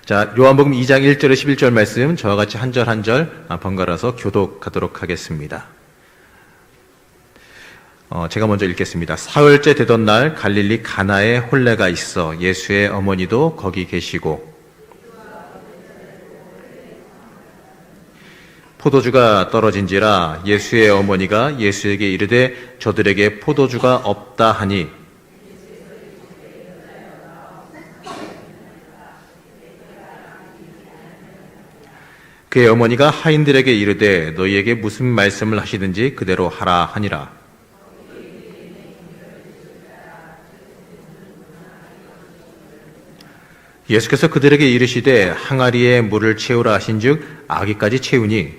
자, 요한복음 2장 1절에 11절 말씀 저와 같이 한 절 한 절 번갈아서 교독하도록 하겠습니다. 제가 먼저 읽겠습니다. 사흘째 되던 날 갈릴리 가나에 혼례가 있어 예수의 어머니도 거기 계시고 포도주가 떨어진지라 예수의 어머니가 예수에게 이르되 저들에게 포도주가 없다 하니 그의 어머니가 하인들에게 이르되 너희에게 무슨 말씀을 하시든지 그대로 하라 하니라. 예수께서 그들에게 이르시되 항아리에 물을 채우라 하신즉 아기까지 채우니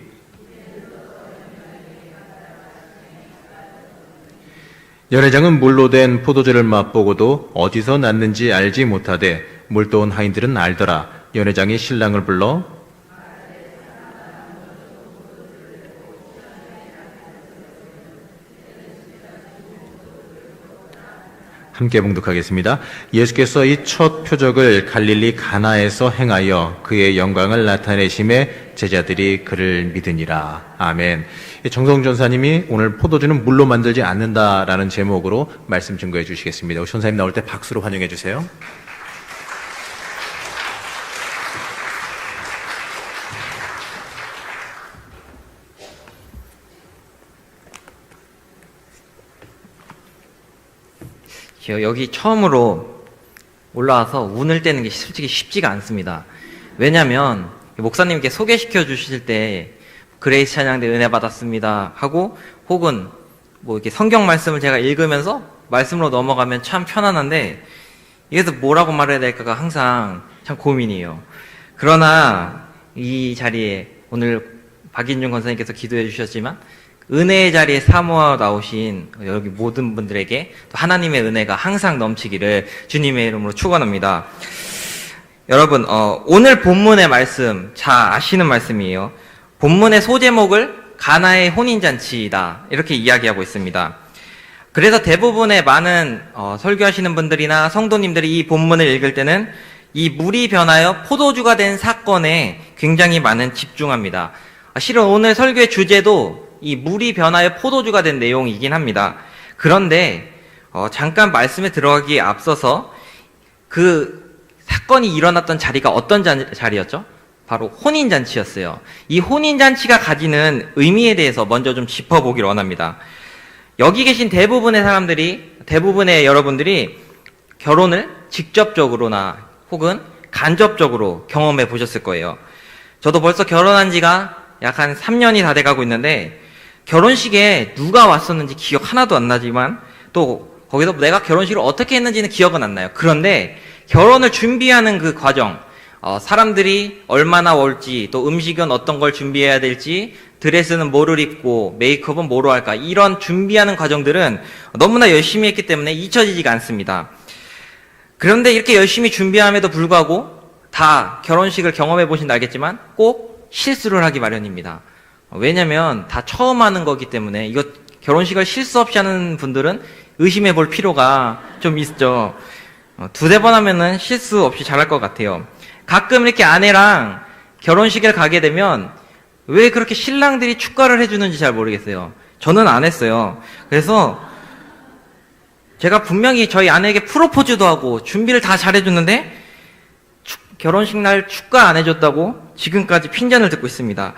연회장은 물로 된 포도주를 맛보고도 어디서 났는지 알지 못하되 물도온 하인들은 알더라. 연회장이 신랑을 불러 함께 봉독하겠습니다. 예수께서 이 첫 표적을 갈릴리 가나에서 행하여 그의 영광을 나타내심에 제자들이 그를 믿으니라. 아멘. 정성 전사님이 오늘 포도주는 물로 만들지 않는다라는 제목으로 말씀 증거해 주시겠습니다. 우리 전사님 나올 때 박수로 환영해 주세요. 여기 처음으로 올라와서 운을 떼는 게 솔직히 쉽지가 않습니다. 왜냐하면 목사님께 소개시켜 주실 때 그레이스 찬양대 은혜 받았습니다 하고 혹은 뭐 이렇게 성경 말씀을 제가 읽으면서 말씀으로 넘어가면 참 편안한데 이게서 뭐라고 말해야 될까가 항상 참 고민이에요. 그러나 이 자리에 오늘 박인중 권사님께서 기도해 주셨지만 은혜의 자리에 사모하러 나오신 여기 모든 분들에게 하나님의 은혜가 항상 넘치기를 주님의 이름으로 축원합니다. 여러분, 오늘 본문의 말씀 잘 아시는 말씀이에요. 본문의 소제목을 가나의 혼인잔치이다 이렇게 이야기하고 있습니다. 그래서 대부분의 많은 설교하시는 분들이나 성도님들이 이 본문을 읽을 때는 이 물이 변하여 포도주가 된 사건에 굉장히 많은 집중합니다. 실은 오늘 설교의 주제도 이 물이 변하여 포도주가 된 내용이긴 합니다. 그런데 잠깐 말씀에 들어가기에 앞서서 그 사건이 일어났던 자리가 어떤 자리였죠? 바로 혼인잔치였어요. 이 혼인잔치가 가지는 의미에 대해서 먼저 좀 짚어보기를 원합니다. 여기 계신 대부분의 여러분들이 결혼을 직접적으로나 혹은 간접적으로 경험해 보셨을 거예요. 저도 벌써 결혼한 지가 약 한 3년이 다 돼가고 있는데 결혼식에 누가 왔었는지 기억 하나도 안 나지만 또 거기서 내가 결혼식을 어떻게 했는지는 기억은 안 나요. 그런데 결혼을 준비하는 그 과정, 사람들이 얼마나 올지, 또 음식은 어떤 걸 준비해야 될지, 드레스는 뭐를 입고 메이크업은 뭐로 할까, 이런 준비하는 과정들은 너무나 열심히 했기 때문에 잊혀지지가 않습니다. 그런데 이렇게 열심히 준비함에도 불구하고 다 결혼식을 경험해 보신다 알겠지만 꼭 실수를 하기 마련입니다. 왜냐면 다 처음 하는 거기 때문에 이거 결혼식을 실수 없이 하는 분들은 의심해 볼 필요가 좀 있죠. 두세 번 하면은 실수 없이 잘할 것 같아요. 가끔 이렇게 아내랑 결혼식을 가게 되면 왜 그렇게 신랑들이 축가를 해주는지 잘 모르겠어요. 저는 안 했어요. 그래서 제가 분명히 저희 아내에게 프로포즈도 하고 준비를 다 잘해줬는데 결혼식 날 축가 안 해줬다고 지금까지 핀잔을 듣고 있습니다.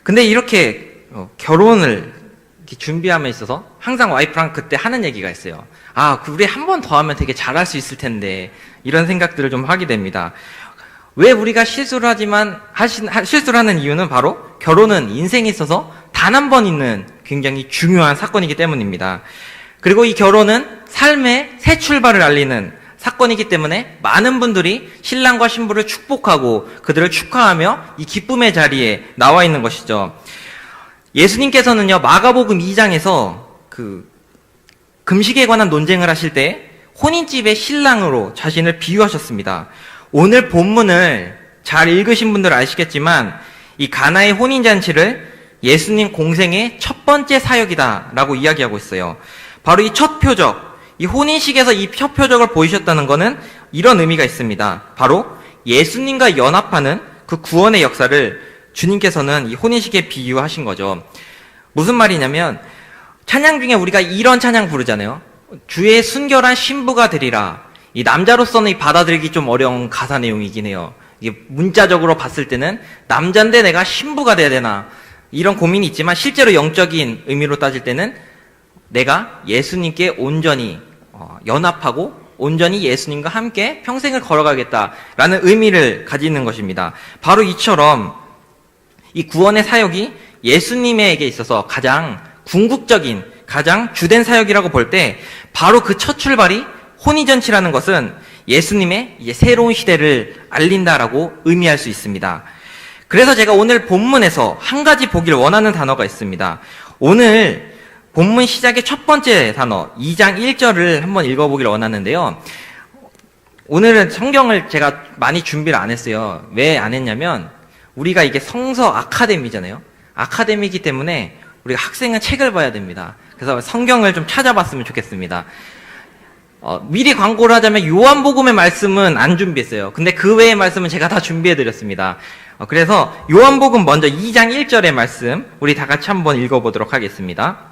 근데 이렇게 결혼을 이렇게 준비함에 있어서 항상 와이프랑 그때 하는 얘기가 있어요. 우리 한 번 더 하면 되게 잘할 수 있을 텐데 이런 생각들을 좀 하게 됩니다. 왜 우리가 실수를 하는 이유는 바로 결혼은 인생에 있어서 단 한 번 있는 굉장히 중요한 사건이기 때문입니다. 그리고 이 결혼은 삶의 새 출발을 알리는 사건이기 때문에 많은 분들이 신랑과 신부를 축복하고 그들을 축하하며 이 기쁨의 자리에 나와 있는 것이죠. 예수님께서는요, 마가복음 2장에서 그 금식에 관한 논쟁을 하실 때 혼인집의 신랑으로 자신을 비유하셨습니다. 오늘 본문을 잘 읽으신 분들 아시겠지만 이 가나의 혼인잔치를 예수님 공생의 첫 번째 사역이다라고 이야기하고 있어요. 바로 이 첫 표적, 이 혼인식에서 이 첫 표적을 보이셨다는 것은 이런 의미가 있습니다. 바로 예수님과 연합하는 그 구원의 역사를 주님께서는 이 혼인식에 비유하신 거죠. 무슨 말이냐면 찬양 중에 우리가 이런 찬양 부르잖아요. 주의 순결한 신부가 되리라. 이 남자로서는 받아들이기 좀 어려운 가사 내용이긴 해요. 이게 문자적으로 봤을 때는 남자인데 내가 신부가 돼야 되나 이런 고민이 있지만 실제로 영적인 의미로 따질 때는 내가 예수님께 온전히 연합하고 온전히 예수님과 함께 평생을 걸어가겠다라는 의미를 가지는 것입니다. 바로 이처럼 이 구원의 사역이 예수님에게 있어서 가장 궁극적인 가장 주된 사역이라고 볼 때 바로 그 첫 출발이 혼인잔치라는 것은 예수님의 이제 새로운 시대를 알린다라고 의미할 수 있습니다. 그래서 제가 오늘 본문에서 한 가지 보길 원하는 단어가 있습니다. 오늘 본문 시작의 첫 번째 단어 2장 1절을 한번 읽어보길 원하는데요. 오늘은 성경을 제가 많이 준비를 안 했어요. 왜 안 했냐면 우리가 이게 성서 아카데미잖아요. 아카데미이기 때문에 우리가 학생은 책을 봐야 됩니다. 그래서 성경을 좀 찾아봤으면 좋겠습니다. 미리 광고를 하자면 요한복음의 말씀은 안 준비했어요. 근데 그 외의 말씀은 제가 다 준비해드렸습니다. 그래서 요한복음 먼저 2장 1절의 말씀 우리 다 같이 한번 읽어보도록 하겠습니다.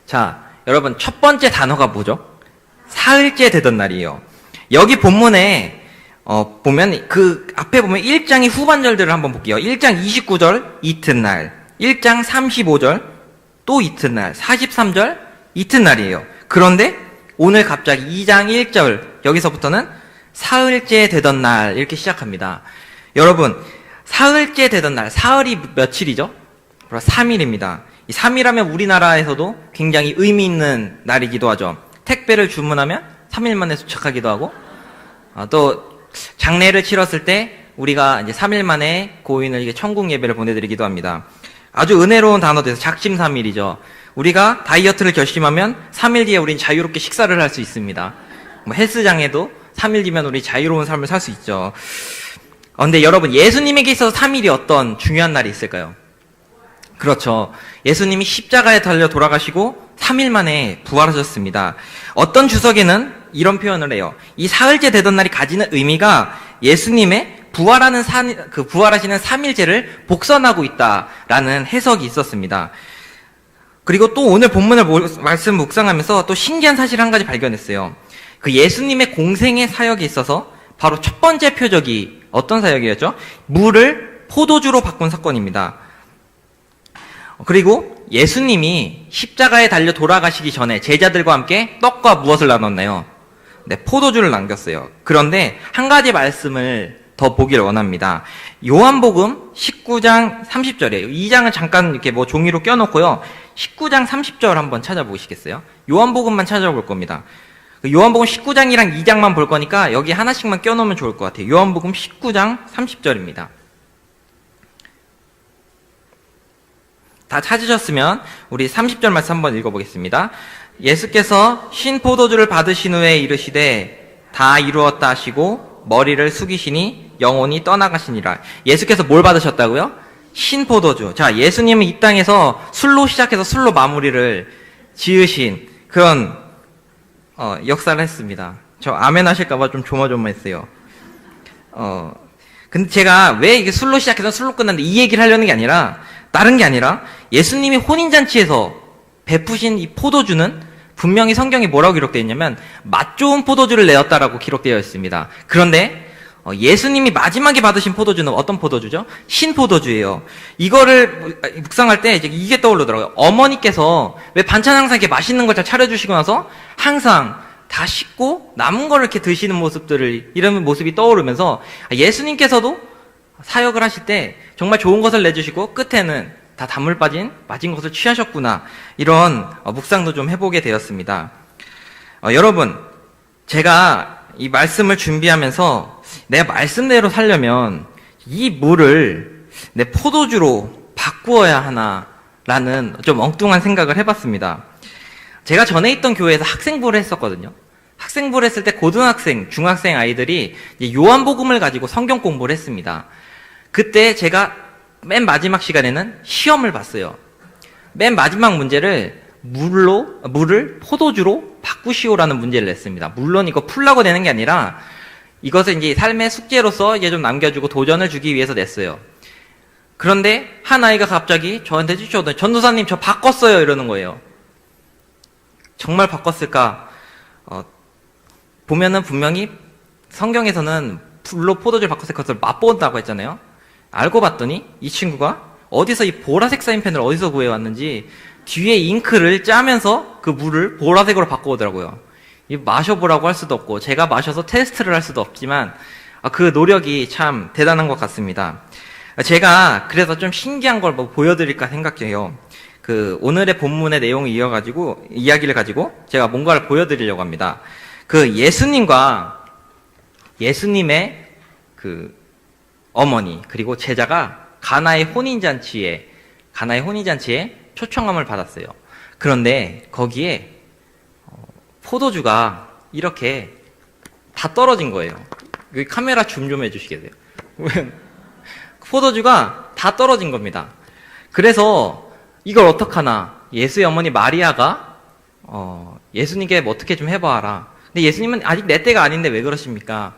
자, 여러분 첫 번째 단어가 뭐죠? 사흘째 되던 날이에요. 여기 본문에 보면 그 앞에 보면 1장의 후반절들을 한번 볼게요. 1장 29절 이튿날, 1장 35절 또 이튿날, 43절 이튿날이에요. 그런데 오늘 갑자기 2장 1절 여기서부터는 사흘째 되던 날 이렇게 시작합니다. 여러분 사흘째 되던 날, 사흘이 며칠이죠? 바로 3일입니다. 이 3일하면 우리나라에서도 굉장히 의미 있는 날이기도 하죠. 택배를 주문하면 3일 만에 도착하기도 하고 또 장례를 치렀을 때 우리가 이제 3일 만에 고인을 이게 천국 예배를 보내드리기도 합니다. 아주 은혜로운 단어도 작심삼일이죠. 우리가 다이어트를 결심하면 3일 뒤에 우린 자유롭게 식사를 할 수 있습니다. 뭐 헬스장에도 3일 뒤면 우리 자유로운 삶을 살 수 있죠. 근데 여러분 예수님에게 있어서 3일이 어떤 중요한 날이 있을까요? 그렇죠. 예수님이 십자가에 달려 돌아가시고 3일 만에 부활하셨습니다. 어떤 주석에는 이런 표현을 해요. 이 사흘째 되던 날이 가지는 의미가 예수님의 부활하시는 3일째를 복선하고 있다라는 해석이 있었습니다. 그리고 또 오늘 본문을 말씀 묵상하면서 또 신기한 사실 한 가지 발견했어요. 그 예수님의 공생의 사역에 있어서 바로 첫 번째 표적이 어떤 사역이었죠? 물을 포도주로 바꾼 사건입니다. 그리고 예수님이 십자가에 달려 돌아가시기 전에 제자들과 함께 떡과 무엇을 나눴나요? 네, 포도주를 남겼어요. 그런데 한 가지 말씀을 더 보기를 원합니다. 요한복음 19장 30절이에요. 2장은 잠깐 이렇게 뭐 종이로 껴놓고요. 19장 30절 한번 찾아보시겠어요? 요한복음만 찾아볼 겁니다. 요한복음 19장이랑 2장만 볼 거니까 여기 하나씩만 껴놓으면 좋을 것 같아요. 요한복음 19장 30절입니다. 다 찾으셨으면 우리 30절 말씀 한번 읽어보겠습니다. 예수께서 신 포도주를 받으신 후에 이르시되 다 이루었다 하시고 머리를 숙이시니 영혼이 떠나가시니라. 예수께서 뭘 받으셨다고요? 신 포도주. 자, 예수님은 이 땅에서 술로 시작해서 술로 마무리를 지으신 그런 역사를 했습니다. 저 아멘 하실까봐 좀 조마조마했어요. 근데 제가 왜 이게 술로 시작해서 술로 끝났는데 이 얘기를 하려는 게 아니라 다른 게 아니라 예수님이 혼인잔치에서 베푸신 이 포도주는 분명히 성경에 뭐라고 기록되어 있냐면 맛 좋은 포도주를 내었다라고 기록되어 있습니다. 그런데 예수님이 마지막에 받으신 포도주는 어떤 포도주죠? 신포도주예요. 이거를 묵상할 때 이게 떠오르더라고요. 어머니께서 왜 반찬 항상 이렇게 맛있는 걸 잘 차려주시고 나서 항상 다 씻고 남은 거를 이렇게 드시는 모습들을 이런 모습이 떠오르면서 예수님께서도 사역을 하실 때 정말 좋은 것을 내주시고 끝에는 다 단물 맞은 것을 취하셨구나 이런 묵상도 좀 해보게 되었습니다. 여러분 제가 이 말씀을 준비하면서 내 말씀대로 살려면 이 물을 내 포도주로 바꾸어야 하나라는 좀 엉뚱한 생각을 해봤습니다. 제가 전에 있던 교회에서 학생부를 했었거든요. 학생부를 했을 때 고등학생, 중학생 아이들이 요한복음을 가지고 성경 공부를 했습니다. 그때 제가 맨 마지막 시간에는 시험을 봤어요. 맨 마지막 문제를 물을 포도주로 바꾸시오라는 문제를 냈습니다. 물론 이거 풀라고 내는 게 아니라 이것을 이제 삶의 숙제로서 이제 좀 남겨주고 도전을 주기 위해서 냈어요. 그런데 한 아이가 갑자기 저한테 쫓아오더니 전도사님 저 바꿨어요 이러는 거예요. 정말 바꿨을까? 보면은 분명히 성경에서는 불로 포도주를 바꿨을 것을 맛본다고 했잖아요. 알고 봤더니 이 친구가 어디서 이 보라색 사인펜을 어디서 구해왔는지 뒤에 잉크를 짜면서 그 물을 보라색으로 바꿔오더라고요. 마셔보라고 할 수도 없고 제가 마셔서 테스트를 할 수도 없지만 그 노력이 참 대단한 것 같습니다. 제가 그래서 좀 신기한 걸 뭐 보여드릴까 생각해요. 오늘의 본문의 내용을 이야기를 가지고 제가 뭔가를 보여드리려고 합니다. 예수님의 어머니 그리고 제자가 가나의 혼인잔치에 초청함을 받았어요. 그런데 거기에 포도주가 이렇게 다 떨어진 거예요. 여기 카메라 줌 좀 해주시겠어요? 포도주가 다 떨어진 겁니다. 그래서 이걸 어떡하나 예수의 어머니 마리아가 예수님께 어떻게 좀 해봐라. 근데 예수님은 아직 내 때가 아닌데 왜 그러십니까?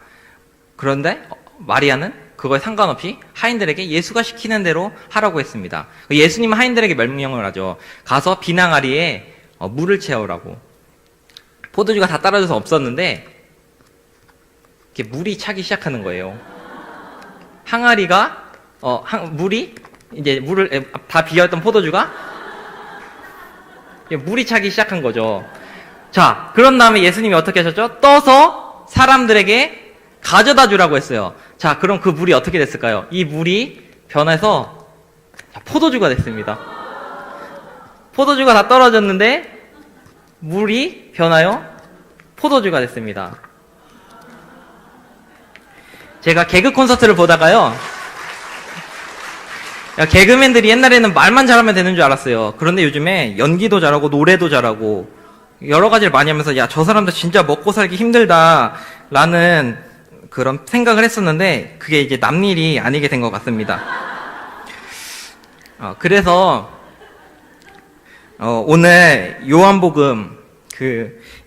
그런데 마리아는 그거에 상관없이 하인들에게 예수가 시키는 대로 하라고 했습니다. 예수님은 하인들에게 명령을 하죠. 가서 비낭아리에 물을 채우라고. 포도주가 다 떨어져서 없었는데 이렇게 물이 차기 시작하는 거예요. 항아리가 물이 이제 물을 다 비어있던 포도주가 물이 차기 시작한 거죠. 자, 그런 다음에 예수님이 어떻게 하셨죠? 떠서 사람들에게 가져다 주라고 했어요. 자, 그럼 그 물이 어떻게 됐을까요? 이 물이 변해서 포도주가 됐습니다. 포도주가 다 떨어졌는데 물이 변하여 포도주가 됐습니다. 제가 개그 콘서트를 보다가요. 개그맨들이 옛날에는 말만 잘하면 되는 줄 알았어요. 그런데 요즘에 연기도 잘하고 노래도 잘하고 여러 가지를 많이 하면서 저 사람들 진짜 먹고 살기 힘들다 라는 그런 생각을 했었는데 그게 이제 남일이 아니게 된 것 같습니다. 그래서 오늘 요한복음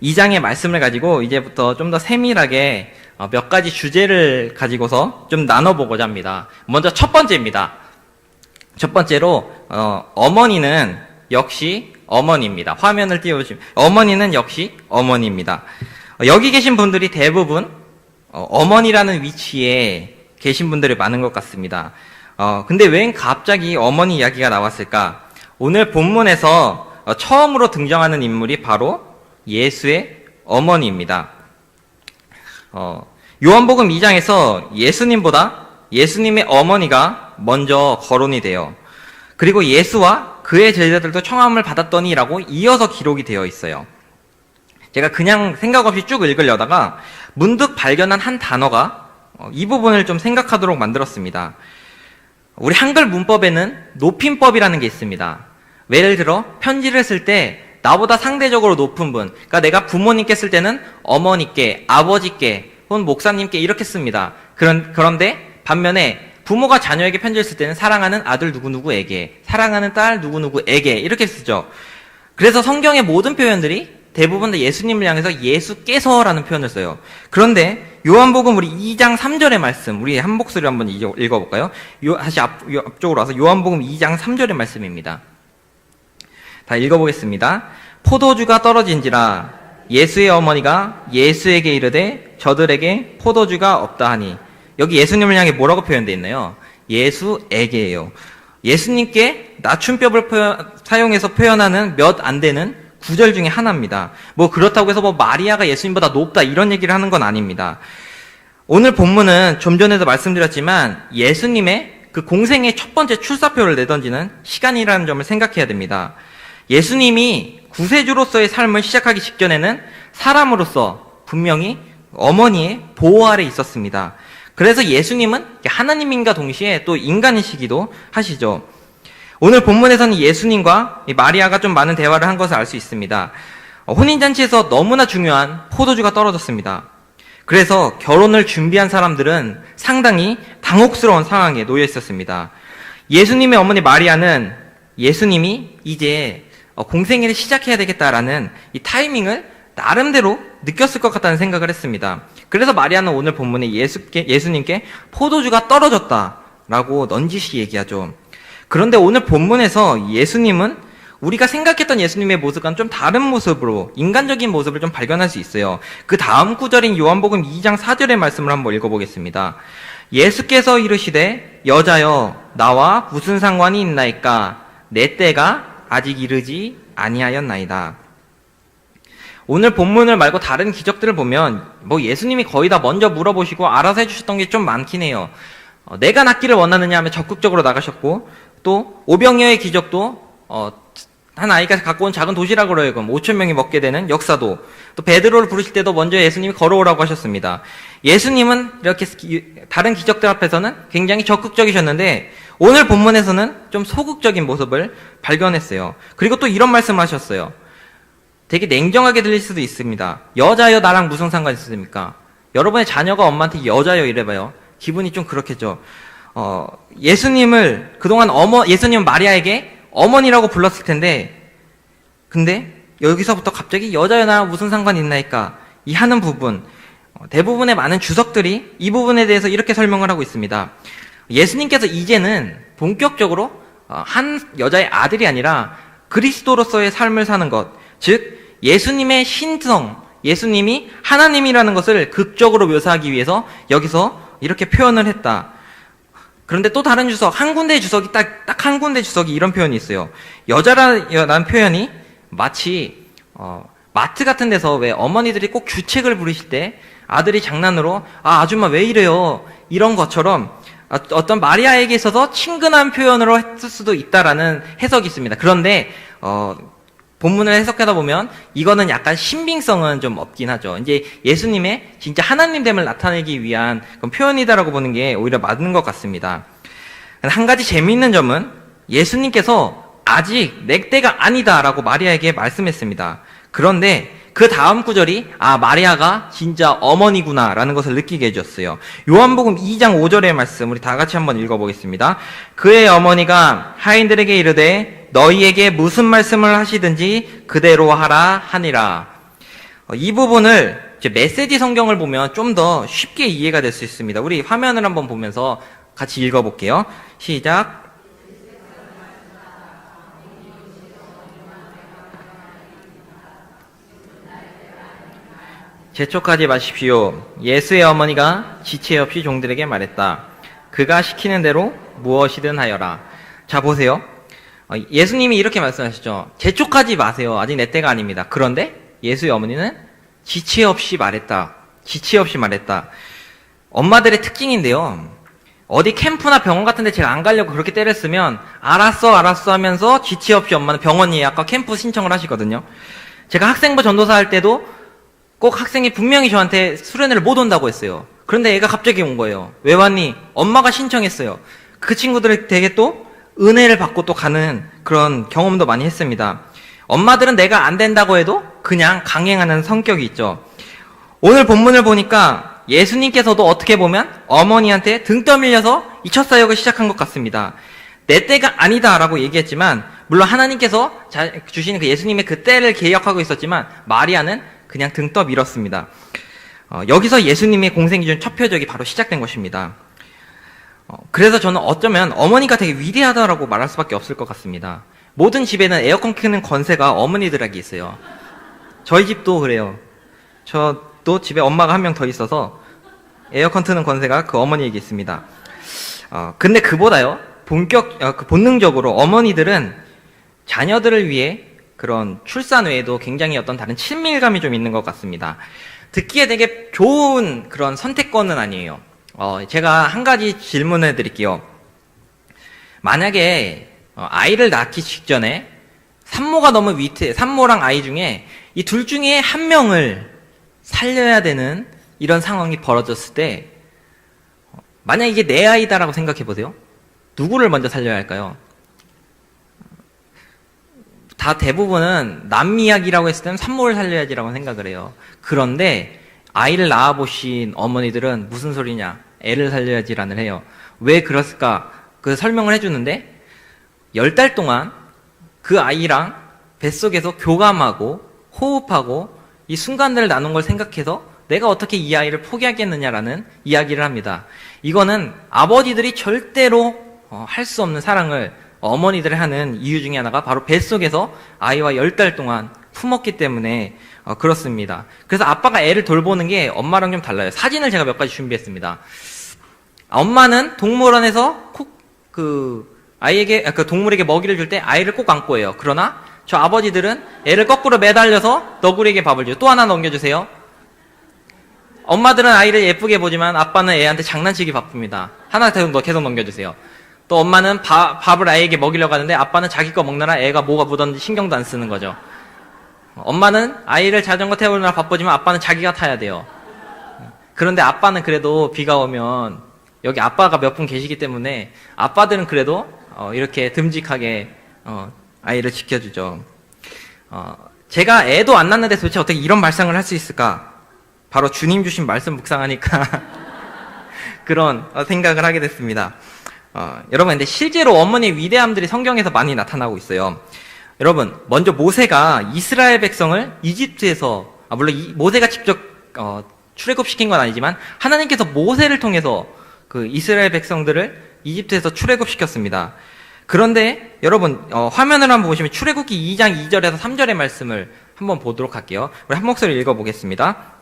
2장의 말씀을 가지고 이제부터 좀 더 세밀하게 몇 가지 주제를 가지고서 좀 나눠보고자 합니다. 먼저 첫 번째입니다. 첫 번째로 어머니는 역시 어머니입니다. 화면을 띄워주시면 어머니는 역시 어머니입니다. 여기 계신 분들이 대부분 어머니라는 위치에 계신 분들이 많은 것 같습니다. 근데 왜 갑자기 어머니 이야기가 나왔을까? 오늘 본문에서 처음으로 등장하는 인물이 바로 예수의 어머니입니다. 요한복음 2장에서 예수님보다 예수님의 어머니가 먼저 거론이 돼요. 그리고 예수와 그의 제자들도 청함을 받았더니라고 이어서 기록이 되어 있어요. 제가 그냥 생각 없이 쭉 읽으려다가 문득 발견한 한 단어가 이 부분을 좀 생각하도록 만들었습니다. 우리 한글 문법에는 높임법이라는 게 있습니다. 예를 들어 편지를 쓸 때 나보다 상대적으로 높은 분, 그러니까 내가 부모님께 쓸 때는 어머니께, 아버지께, 혹은 목사님께 이렇게 씁니다. 그런데 반면에 부모가 자녀에게 편지를 쓸 때는 사랑하는 아들 누구누구에게, 사랑하는 딸 누구누구에게 이렇게 쓰죠. 그래서 성경의 모든 표현들이 대부분 다 예수님을 향해서 예수께서라는 표현을 써요. 그런데 요한복음 우리 2장 3절의 말씀, 우리 한 목소리로 한번 읽어볼까요? 다시 앞쪽으로 와서 요한복음 2장 3절의 말씀입니다. 다 읽어보겠습니다. 포도주가 떨어진지라 예수의 어머니가 예수에게 이르되 저들에게 포도주가 없다 하니. 여기 예수님을 향해 뭐라고 표현되어 있나요? 예수에게예요. 예수님께 낮춤법을 사용해서 표현하는 몇 안 되는 구절 중에 하나입니다. 그렇다고 해서 마리아가 예수님보다 높다 이런 얘기를 하는 건 아닙니다. 오늘 본문은 좀 전에도 말씀드렸지만 예수님의 그 공생의 첫 번째 출사표를 내던지는 시간이라는 점을 생각해야 됩니다. 예수님이 구세주로서의 삶을 시작하기 직전에는 사람으로서 분명히 어머니의 보호 아래 있었습니다. 그래서 예수님은 하나님인과 동시에 또 인간이시기도 하시죠. 오늘 본문에서는 예수님과 마리아가 좀 많은 대화를 한 것을 알 수 있습니다. 혼인잔치에서 너무나 중요한 포도주가 떨어졌습니다. 그래서 결혼을 준비한 사람들은 상당히 당혹스러운 상황에 놓여 있었습니다. 예수님의 어머니 마리아는 예수님이 이제 공생애를 시작해야 되겠다라는 이 타이밍을 나름대로 느꼈을 것 같다는 생각을 했습니다. 그래서 마리아는 오늘 본문에 예수님께 포도주가 떨어졌다라고 넌지시 얘기하죠. 그런데 오늘 본문에서 예수님은 우리가 생각했던 예수님의 모습과는 좀 다른 모습으로 인간적인 모습을 좀 발견할 수 있어요. 그 다음 구절인 요한복음 2장 4절의 말씀을 한번 읽어보겠습니다. 예수께서 이르시되 여자여 나와 무슨 상관이 있나이까 내 때가 아직 이르지 아니하였나이다. 오늘 본문을 말고 다른 기적들을 보면 예수님이 거의 다 먼저 물어보시고 알아서 해주셨던 게 좀 많긴 해요. 내가 낫기를 원하느냐 하면 적극적으로 나가셨고, 또 오병이어의 기적도 한 아이가 갖고 온 작은 도시락으로 하여금 5,000명이 먹게 되는 역사도, 또 베드로를 부르실 때도 먼저 예수님이 걸어오라고 하셨습니다. 예수님은 이렇게 다른 기적들 앞에서는 굉장히 적극적이셨는데 오늘 본문에서는 좀 소극적인 모습을 발견했어요. 그리고 또 이런 말씀을 하셨어요. 되게 냉정하게 들릴 수도 있습니다. 여자여 나랑 무슨 상관이 있습니까? 여러분의 자녀가 엄마한테 여자여 이래봐요. 기분이 좀 그렇겠죠. 예수님을 그동안 예수님은 마리아에게 어머니라고 불렀을 텐데, 근데 여기서부터 갑자기 여자여 나랑 무슨 상관이 있나이까 이 하는 부분, 대부분의 많은 주석들이 이 부분에 대해서 이렇게 설명을 하고 있습니다. 예수님께서 이제는 본격적으로 한 여자의 아들이 아니라 그리스도로서의 삶을 사는 것, 즉 예수님의 신성, 예수님이 하나님이라는 것을 극적으로 묘사하기 위해서 여기서 이렇게 표현을 했다. 그런데 또 다른 주석, 한 군데 주석이 딱 한 군데 주석이 이런 표현이 있어요. 여자라는 표현이 마치 마트 같은 데서 왜 어머니들이 꼭 주책을 부리실 때 아들이 장난으로 아줌마 왜 이래요 이런 것처럼 어떤 마리아에게 있어서 친근한 표현으로 했을 수도 있다라는 해석이 있습니다. 그런데 본문을 해석하다 보면 이거는 약간 신빙성은 좀 없긴 하죠. 이제 예수님의 진짜 하나님됨을 나타내기 위한 그런 표현이다라고 보는 게 오히려 맞는 것 같습니다. 한 가지 재미있는 점은 예수님께서 아직 내 때가 아니다라고 마리아에게 말씀했습니다. 그런데 그 다음 구절이 마리아가 진짜 어머니구나라는 것을 느끼게 해줬어요. 요한복음 2장 5절의 말씀 우리 다 같이 한번 읽어보겠습니다. 그의 어머니가 하인들에게 이르되 너희에게 무슨 말씀을 하시든지 그대로 하라 하니라. 이 부분을 이제 메시지 성경을 보면 좀 더 쉽게 이해가 될 수 있습니다. 우리 화면을 한번 보면서 같이 읽어볼게요. 시작. 재촉하지 마십시오. 예수의 어머니가 지체 없이 종들에게 말했다. 그가 시키는 대로 무엇이든 하여라. 자, 보세요. 예수님이 이렇게 말씀하셨죠. 재촉하지 마세요. 아직 내 때가 아닙니다. 그런데 예수의 어머니는 지체 없이 말했다. 지체 없이 말했다. 엄마들의 특징인데요. 어디 캠프나 병원 같은 데 제가 안 가려고 그렇게 때렸으면 알았어 하면서 지체 없이 엄마는 병원 예약과 캠프 신청을 하시거든요. 제가 학생부 전도사 할 때도 꼭 학생이 분명히 저한테 수련회를 못 온다고 했어요. 그런데 애가 갑자기 온 거예요. 왜 왔니? 엄마가 신청했어요. 그 친구들이 되게 또 은혜를 받고 또 가는 그런 경험도 많이 했습니다. 엄마들은 내가 안 된다고 해도 그냥 강행하는 성격이 있죠. 오늘 본문을 보니까 예수님께서도 어떻게 보면 어머니한테 등 떠밀려서 이 첫 사역을 시작한 것 같습니다. 내 때가 아니다라고 얘기했지만 물론 하나님께서 주시는 그 예수님의 그 때를 계약하고 있었지만 마리아는 그냥 등 떠밀었습니다. 여기서 예수님의 공생기준 첫 표적이 바로 시작된 것입니다. 그래서 저는 어쩌면 어머니가 되게 위대하다라고 말할 수밖에 없을 것 같습니다. 모든 집에는 에어컨 켜는 권세가 어머니들에게 있어요. 저희 집도 그래요. 저도 집에 엄마가 한 명 더 있어서 에어컨 트는 권세가 그 어머니에게 있습니다. 근데 그보다요, 본능적으로 어머니들은 자녀들을 위해 그런 출산 외에도 굉장히 어떤 다른 친밀감이 좀 있는 것 같습니다. 듣기에 되게 좋은 그런 선택권은 아니에요. 제가 한 가지 질문을 드릴게요. 만약에 아이를 낳기 직전에 산모가 너무 산모랑 아이 중에 이 둘 중에 한 명을 살려야 되는 이런 상황이 벌어졌을 때 만약 이게 내 아이다라고 생각해 보세요. 누구를 먼저 살려야 할까요? 다 대부분은 남 이야기라고 했을 때는 산모를 살려야지라고 생각을 해요. 그런데 아이를 낳아보신 어머니들은 무슨 소리냐, 애를 살려야지라는 해요. 왜 그랬을까? 그 설명을 해주는데 10달 동안 그 아이랑 뱃속에서 교감하고 호흡하고 이 순간들을 나눈 걸 생각해서 내가 어떻게 이 아이를 포기하겠느냐라는 이야기를 합니다. 이거는 아버지들이 절대로 할 수 없는 사랑을 어머니들이 하는 이유 중에 하나가 바로 뱃속에서 아이와 10달 동안 품었기 때문에 그렇습니다. 그래서 아빠가 애를 돌보는 게 엄마랑 좀 달라요. 사진을 제가 몇 가지 준비했습니다. 엄마는 동물원에서 그 동물에게 먹이를 줄 때 아이를 꼭 안고 해요. 그러나 저 아버지들은 애를 거꾸로 매달려서 너구리에게 밥을 줘요. 또 하나 넘겨주세요. 엄마들은 아이를 예쁘게 보지만 아빠는 애한테 장난치기 바쁩니다. 하나 계속 넘겨주세요. 또 엄마는 밥을 아이에게 먹이려고 하는데 아빠는 자기 거 먹느라 애가 뭐가 묻었는지 신경도 안 쓰는 거죠. 엄마는 아이를 자전거 태우느라 바쁘지만 아빠는 자기가 타야 돼요. 그런데 아빠는 그래도 비가 오면 여기 아빠가 몇 분 계시기 때문에 아빠들은 그래도 이렇게 듬직하게 아이를 지켜주죠. 제가 애도 안 낳는데 도대체 어떻게 이런 말상을 할 수 있을까? 바로 주님 주신 말씀 묵상하니까 그런 생각을 하게 됐습니다. 여러분, 근데 실제로 어머니의 위대함들이 성경에서 많이 나타나고 있어요. 여러분, 먼저 모세가 이스라엘 백성을 이집트에서, 물론 모세가 직접 출애굽시킨 건 아니지만 하나님께서 모세를 통해서 그 이스라엘 백성들을 이집트에서 출애굽시켰습니다. 그런데 여러분, 화면을 한번 보시면 출애굽기 2장 2절에서 3절의 말씀을 한번 보도록 할게요. 우리 한 목소리 읽어보겠습니다.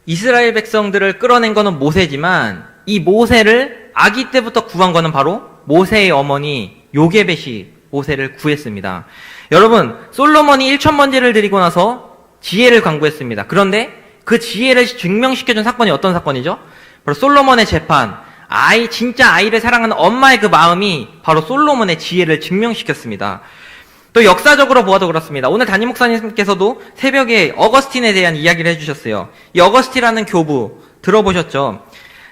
이스라엘 백성들을 끌어낸 거는 모세지만 이 모세를 아기 때부터 구한 거는 바로 모세의 어머니 요게벳이 모세를 구했습니다. 여러분, 솔로몬이 1,000번제를 드리고 나서 지혜를 강구했습니다. 그런데 그 지혜를 증명시켜준 사건이 어떤 사건이죠? 바로 솔로몬의 재판. 진짜 아이를 사랑하는 엄마의 그 마음이 바로 솔로몬의 지혜를 증명시켰습니다. 또 역사적으로 보아도 그렇습니다. 오늘 담임 목사님께서도 새벽에 어거스틴에 대한 이야기를 해주셨어요. 이 어거스틴이라는 교부 들어보셨죠?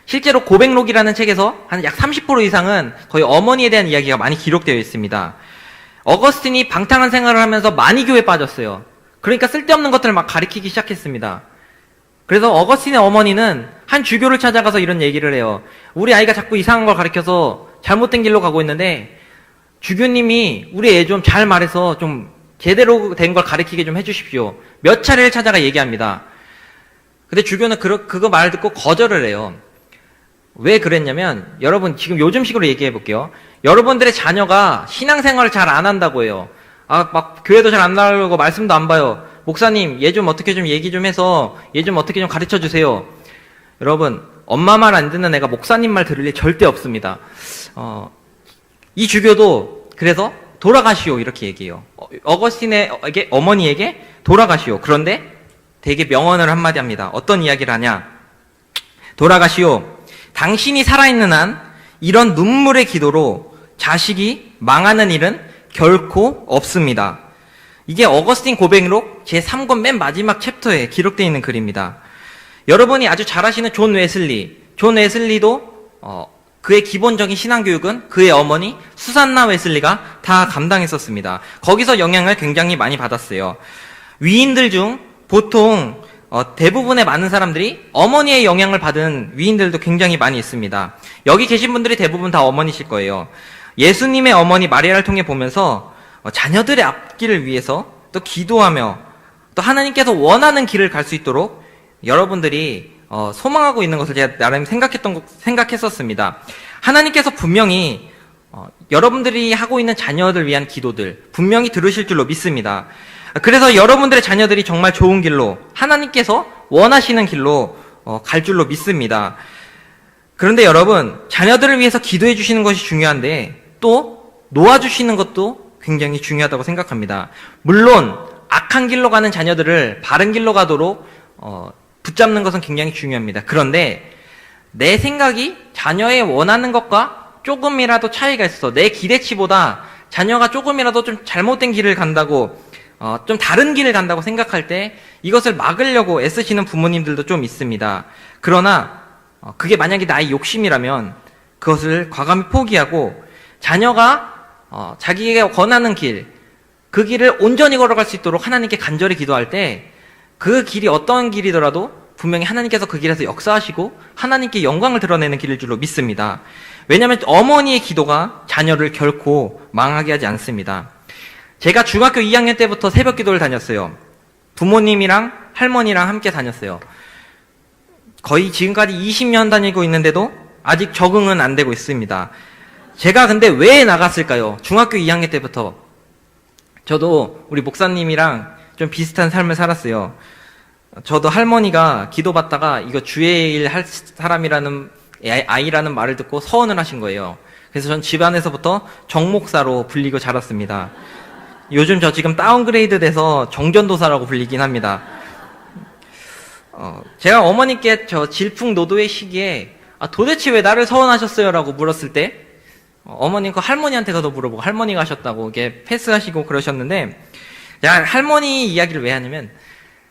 실제로 고백록이라는 책에서 한 약 30% 이상은 거의 어머니에 대한 이야기가 많이 기록되어 있습니다. 어거스틴이 방탕한 생활을 하면서 많이 교회에 빠졌어요. 그러니까 쓸데없는 것들을 막 가리키기 시작했습니다. 그래서 어거스틴의 어머니는 한 주교를 찾아가서 이런 얘기를 해요. 우리 아이가 자꾸 이상한 걸 가리켜서 잘못된 길로 가고 있는데 주교님이 우리 애 좀 잘 말해서 좀 제대로 된 걸 가르치게 좀 해주십시오. 몇 차례를 찾아가 얘기합니다. 근데 주교는 그거 말 듣고 거절을 해요. 왜 그랬냐면, 여러분 지금 요즘식으로 얘기해 볼게요. 여러분들의 자녀가 신앙생활을 잘 안 한다고 해요. 막 교회도 잘 안 나가고 말씀도 안 봐요. 목사님, 얘 좀 어떻게 좀 얘기 좀 해서 얘 좀 어떻게 좀 가르쳐 주세요. 여러분, 엄마 말 안 듣는 애가 목사님 말 들을 일 절대 없습니다. 이 주교도 그래서 돌아가시오 이렇게 얘기해요. 어거스틴의 어머니에게 돌아가시오. 그런데 되게 명언을 한마디 합니다. 어떤 이야기를 하냐? 돌아가시오. 당신이 살아있는 한 이런 눈물의 기도로 자식이 망하는 일은 결코 없습니다. 이게 어거스틴 고백록 제3권 맨 마지막 챕터에 기록되어 있는 글입니다. 여러분이 아주 잘 아시는 존 웨슬리도 그의 기본적인 신앙교육은 그의 어머니 수산나 웨슬리가 다 감당했었습니다. 거기서 영향을 굉장히 많이 받았어요. 위인들 중 보통 대부분의 많은 사람들이 어머니의 영향을 받은 위인들도 굉장히 많이 있습니다. 여기 계신 분들이 대부분 다 어머니실 거예요. 예수님의 어머니 마리아를 통해 보면서 자녀들의 앞길을 위해서 또 기도하며 또 하나님께서 원하는 길을 갈 수 있도록 여러분들이 소망하고 있는 것을 제가 나름 생각했었습니다. 하나님께서 분명히 여러분들이 하고 있는 자녀들 위한 기도들 분명히 들으실 줄로 믿습니다. 그래서 여러분들의 자녀들이 정말 좋은 길로 하나님께서 원하시는 길로 갈 줄로 믿습니다. 그런데 여러분, 자녀들을 위해서 기도해 주시는 것이 중요한데 또 놓아주시는 것도 굉장히 중요하다고 생각합니다. 물론 악한 길로 가는 자녀들을 바른 길로 가도록 붙잡는 것은 굉장히 중요합니다. 그런데 내 생각이 자녀의 원하는 것과 조금이라도 차이가 있어 내 기대치보다 자녀가 조금이라도 좀 잘못된 길을 간다고 좀 다른 길을 간다고 생각할 때 이것을 막으려고 애쓰시는 부모님들도 좀 있습니다. 그러나 그게 만약에 나의 욕심이라면 그것을 과감히 포기하고 자녀가 자기가 권하는 길, 그 길을 온전히 걸어갈 수 있도록 하나님께 간절히 기도할 때 그 길이 어떤 길이더라도 분명히 하나님께서 그 길에서 역사하시고 하나님께 영광을 드러내는 길일 줄로 믿습니다. 왜냐하면 어머니의 기도가 자녀를 결코 망하게 하지 않습니다. 제가 중학교 2학년 때부터 새벽 기도를 다녔어요. 부모님이랑 할머니랑 함께 다녔어요. 거의 지금까지 20년 다니고 있는데도 아직 적응은 안 되고 있습니다. 제가 근데 왜 나갔을까요? 중학교 2학년 때부터 저도 우리 목사님이랑 좀 비슷한 삶을 살았어요. 저도 할머니가 기도받다가 이거 주의 일 할 사람이라는 아이라는 말을 듣고 서원을 하신 거예요. 그래서 전 집안에서부터 정목사로 불리고 자랐습니다. 요즘 저 지금 다운그레이드 돼서 정전도사라고 불리긴 합니다. 제가 어머니께 저 질풍노도의 시기에 도대체 왜 나를 서원하셨어요? 라고 물었을 때 어머니가 할머니한테 가서 물어보고 할머니가 하셨다고 이게 패스하시고 그러셨는데 제가 할머니 이야기를 왜 하냐면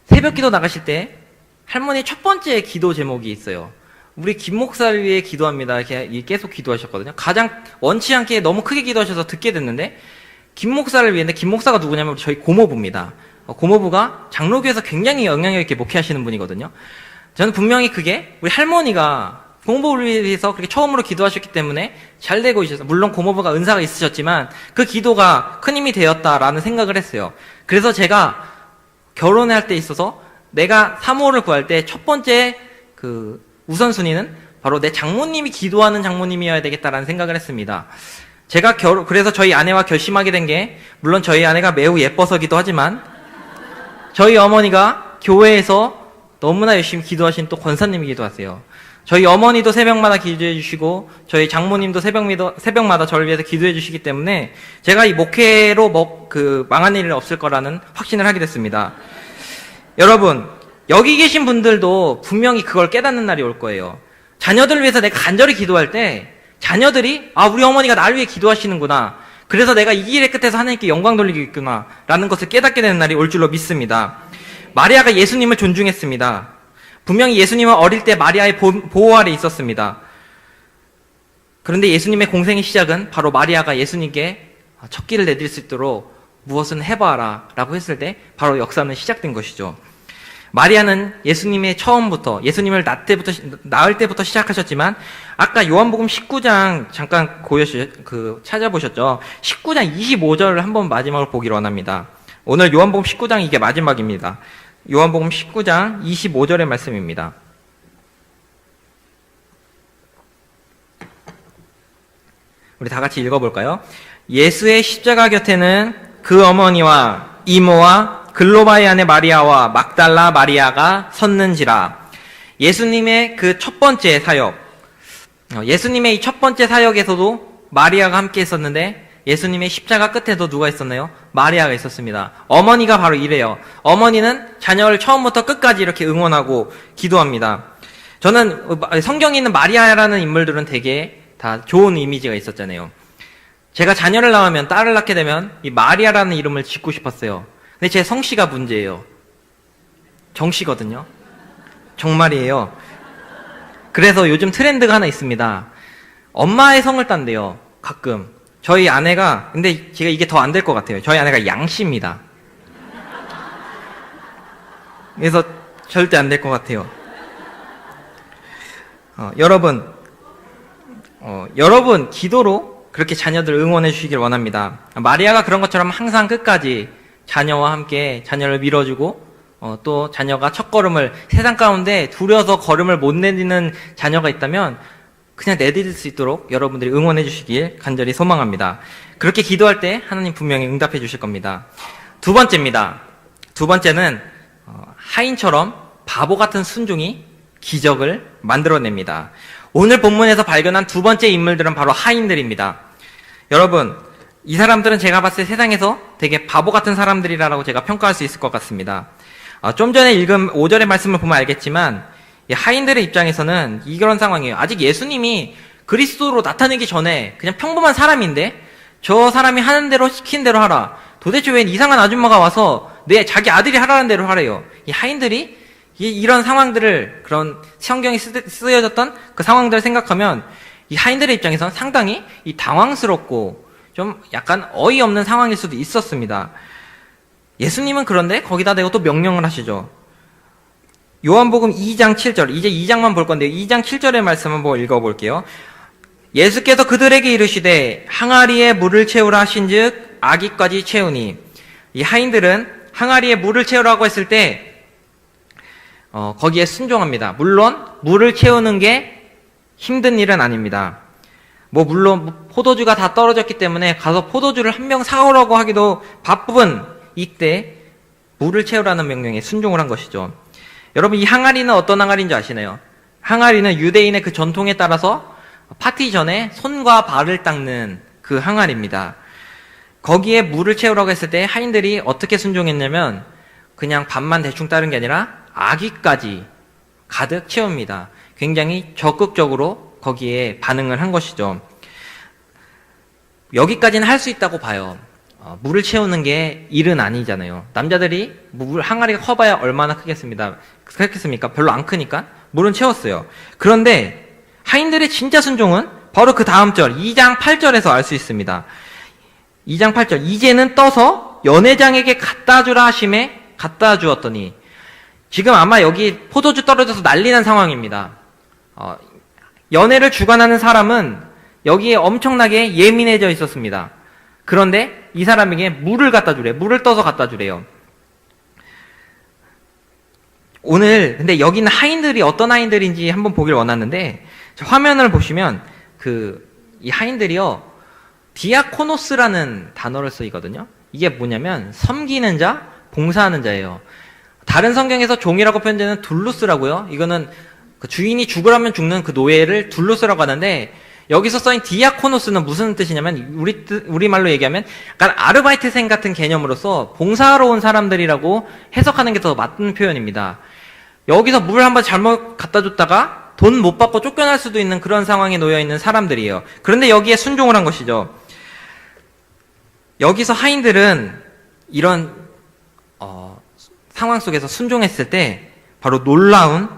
새벽 기도 나가실 때 할머니 첫 번째 기도 제목이 있어요. 우리 김 목사를 위해 기도합니다. 이렇게 계속 기도하셨거든요. 가장 원치 않게 너무 크게 기도하셔서 듣게 됐는데 김 목사를 위해인데 김 목사가 누구냐면 저희 고모부입니다. 고모부가 장로교에서 굉장히 영향력 있게 목회하시는 분이거든요. 저는 분명히 그게 우리 할머니가 고모부를 위해서 그렇게 처음으로 기도하셨기 때문에 잘 되고 있었어요. 물론 고모부가 은사가 있으셨지만 그 기도가 큰 힘이 되었다라는 생각을 했어요. 그래서 제가 결혼할 때 있어서 내가 사모를 구할 때 첫 번째 그 우선순위는 바로 내 장모님이 기도하는 장모님이어야 되겠다라는 생각을 했습니다. 제가 그래서 저희 아내와 결심하게 된 게 물론 저희 아내가 매우 예뻐서기도 하지만 저희 어머니가 교회에서 너무나 열심히 기도하신 또 권사님이기도 하세요. 저희 어머니도 새벽마다 기도해 주시고 저희 장모님도 새벽마다 저를 위해서 기도해 주시기 때문에 제가 이 목회로 망한 일은 없을 거라는 확신을 하게 됐습니다. 여러분 여기 계신 분들도 분명히 그걸 깨닫는 날이 올 거예요. 자녀들을 위해서 내가 간절히 기도할 때 자녀들이 우리 어머니가 나를 위해 기도하시는구나. 그래서 내가 이 길의 끝에서 하나님께 영광 돌리겠구나 라는 것을 깨닫게 되는 날이 올 줄로 믿습니다. 마리아가 예수님을 존중했습니다. 분명히 예수님은 어릴 때 마리아의 보호 아래 있었습니다. 그런데 예수님의 공생의 시작은 바로 마리아가 예수님께 첫 길을 내딜 수 있도록 무엇은 해봐라 라고 했을 때 바로 역사는 시작된 것이죠. 마리아는 예수님의 처음부터 예수님을 낳을 때부터 시작하셨지만 아까 요한복음 19장 잠깐 찾아보셨죠? 19장 25절을 한번 마지막으로 보기를 원합니다. 오늘 요한복음 19장 이게 마지막입니다. 요한복음 19장 25절의 말씀입니다. 우리 다 같이 읽어볼까요? 예수의 십자가 곁에는 그 어머니와 이모와 글로바의 아내 마리아와 막달라 마리아가 섰는지라. 예수님의 그 첫 번째 사역, 예수님의 이 첫 번째 사역에서도 마리아가 함께 있었는데 예수님의 십자가 끝에도 누가 있었나요? 마리아가 있었습니다. 어머니가 바로 이래요. 어머니는 자녀를 처음부터 끝까지 이렇게 응원하고 기도합니다. 저는 성경에 있는 마리아라는 인물들은 되게 다 좋은 이미지가 있었잖아요. 제가 자녀를 낳으면 딸을 낳게 되면 이 마리아라는 이름을 짓고 싶었어요. 근데 제 성씨가 문제예요. 정씨거든요. 정말이에요. 그래서 요즘 트렌드가 하나 있습니다. 엄마의 성을 딴대요. 가끔. 저희 아내가, 근데 제가 이게 더 안 될 것 같아요. 저희 아내가 양씨입니다. 그래서 절대 안 될 것 같아요. 여러분 기도로 그렇게 자녀들 응원해 주시길 원합니다. 마리아가 그런 것처럼 항상 끝까지 자녀와 함께 자녀를 밀어주고 또 자녀가 첫걸음을 세상 가운데 두려워서 걸음을 못 내딛는 자녀가 있다면 그냥 내딛을 수 있도록 여러분들이 응원해 주시길 간절히 소망합니다. 그렇게 기도할 때 하나님 분명히 응답해 주실 겁니다. 두 번째입니다. 두 번째는 하인처럼 바보 같은 순종이 기적을 만들어냅니다. 오늘 본문에서 발견한 두 번째 인물들은 바로 하인들입니다. 여러분, 이 사람들은 제가 봤을 때 세상에서 되게 바보 같은 사람들이라고 제가 평가할 수 있을 것 같습니다. 좀 전에 읽은 5절의 말씀을 보면 알겠지만 이 하인들의 입장에서는 이런 상황이에요. 아직 예수님이 그리스도로 나타내기 전에 그냥 평범한 사람인데 저 사람이 하는 대로 시킨 대로 하라. 도대체 왜 이상한 아줌마가 와서 자기 아들이 하라는 대로 하래요. 이 하인들이 이런 상황들을, 그런 성경이 쓰여졌던 그 상황들을 생각하면 이 하인들의 입장에서는 상당히 이 당황스럽고 좀 약간 어이없는 상황일 수도 있었습니다. 예수님은 그런데 거기다 대고 또 명령을 하시죠. 요한복음 2장 7절, 이제 2장만 볼 건데요. 2장 7절의 말씀 한번 읽어볼게요. 예수께서 그들에게 이르시되 항아리에 물을 채우라 하신즉 아기까지 채우니. 이 하인들은 항아리에 물을 채우라고 했을 때 거기에 순종합니다. 물론 물을 채우는 게 힘든 일은 아닙니다. 물론 포도주가 다 떨어졌기 때문에 가서 포도주를 한 병 사오라고 하기도 바쁜 이때 물을 채우라는 명령에 순종을 한 것이죠. 여러분, 이 항아리는 어떤 항아리인지 아시나요? 항아리는 유대인의 그 전통에 따라서 파티 전에 손과 발을 닦는 그 항아리입니다. 거기에 물을 채우라고 했을 때 하인들이 어떻게 순종했냐면 그냥 반만 대충 따른 게 아니라 아기까지 가득 채웁니다. 굉장히 적극적으로 거기에 반응을 한 것이죠. 여기까지는 할 수 있다고 봐요. 물을 채우는 게 일은 아니잖아요. 남자들이 항아리가 커봐야 얼마나 크겠습니까? 별로 안 크니까 물은 채웠어요. 그런데 하인들의 진짜 순종은 바로 그 다음 절 2장 8절에서 알 수 있습니다. 2장 8절, 이제는 떠서 연회장에게 갖다 주라 하심에 갖다 주었더니. 지금 아마 여기 포도주 떨어져서 난리 난 상황입니다. 연회를 주관하는 사람은 여기에 엄청나게 예민해져 있었습니다. 그런데 이 사람에게 물을 갖다 주래요. 물을 떠서 갖다 주래요. 오늘 근데 여기는 하인들이 어떤 하인들인지 한번 보길 원하는데, 화면을 보시면 이 하인들이요, 디아코노스라는 단어를 쓰이거든요. 이게 뭐냐면 섬기는 자, 봉사하는 자예요. 다른 성경에서 종이라고 표현되는 둘루스라고요. 이거는 그 주인이 죽으라면 죽는 그 노예를 둘루스라고 하는데, 여기서 써인 디아코노스는 무슨 뜻이냐면 우리말로 얘기하면 약간 아르바이트생 같은 개념으로서 봉사하러 온 사람들이라고 해석하는 게 더 맞는 표현입니다. 여기서 물 한번 잘못 갖다 줬다가 돈 못 받고 쫓겨날 수도 있는 그런 상황에 놓여 있는 사람들이에요. 그런데 여기에 순종을 한 것이죠. 여기서 하인들은 이런 상황 속에서 순종했을 때 바로 놀라운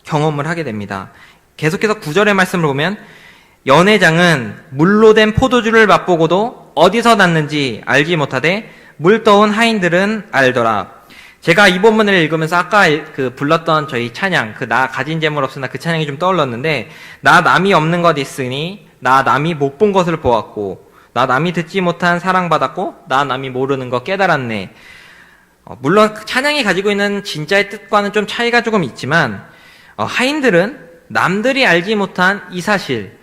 경험을 하게 됩니다. 계속해서 9절의 말씀을 보면 연회장은 물로 된 포도주를 맛보고도 어디서 났는지 알지 못하되 물 떠온 하인들은 알더라. 제가 이 본문을 읽으면서 아까 불렀던 저희 찬양, 나 가진 재물 없으나 그 찬양이 좀 떠올랐는데, 나 남이 없는 것 있으니 나 남이 못 본 것을 보았고 나 남이 듣지 못한 사랑받았고 나 남이 모르는 것 깨달았네. 물론 찬양이 가지고 있는 진짜의 뜻과는 좀 차이가 조금 있지만 하인들은 남들이 알지 못한 이 사실,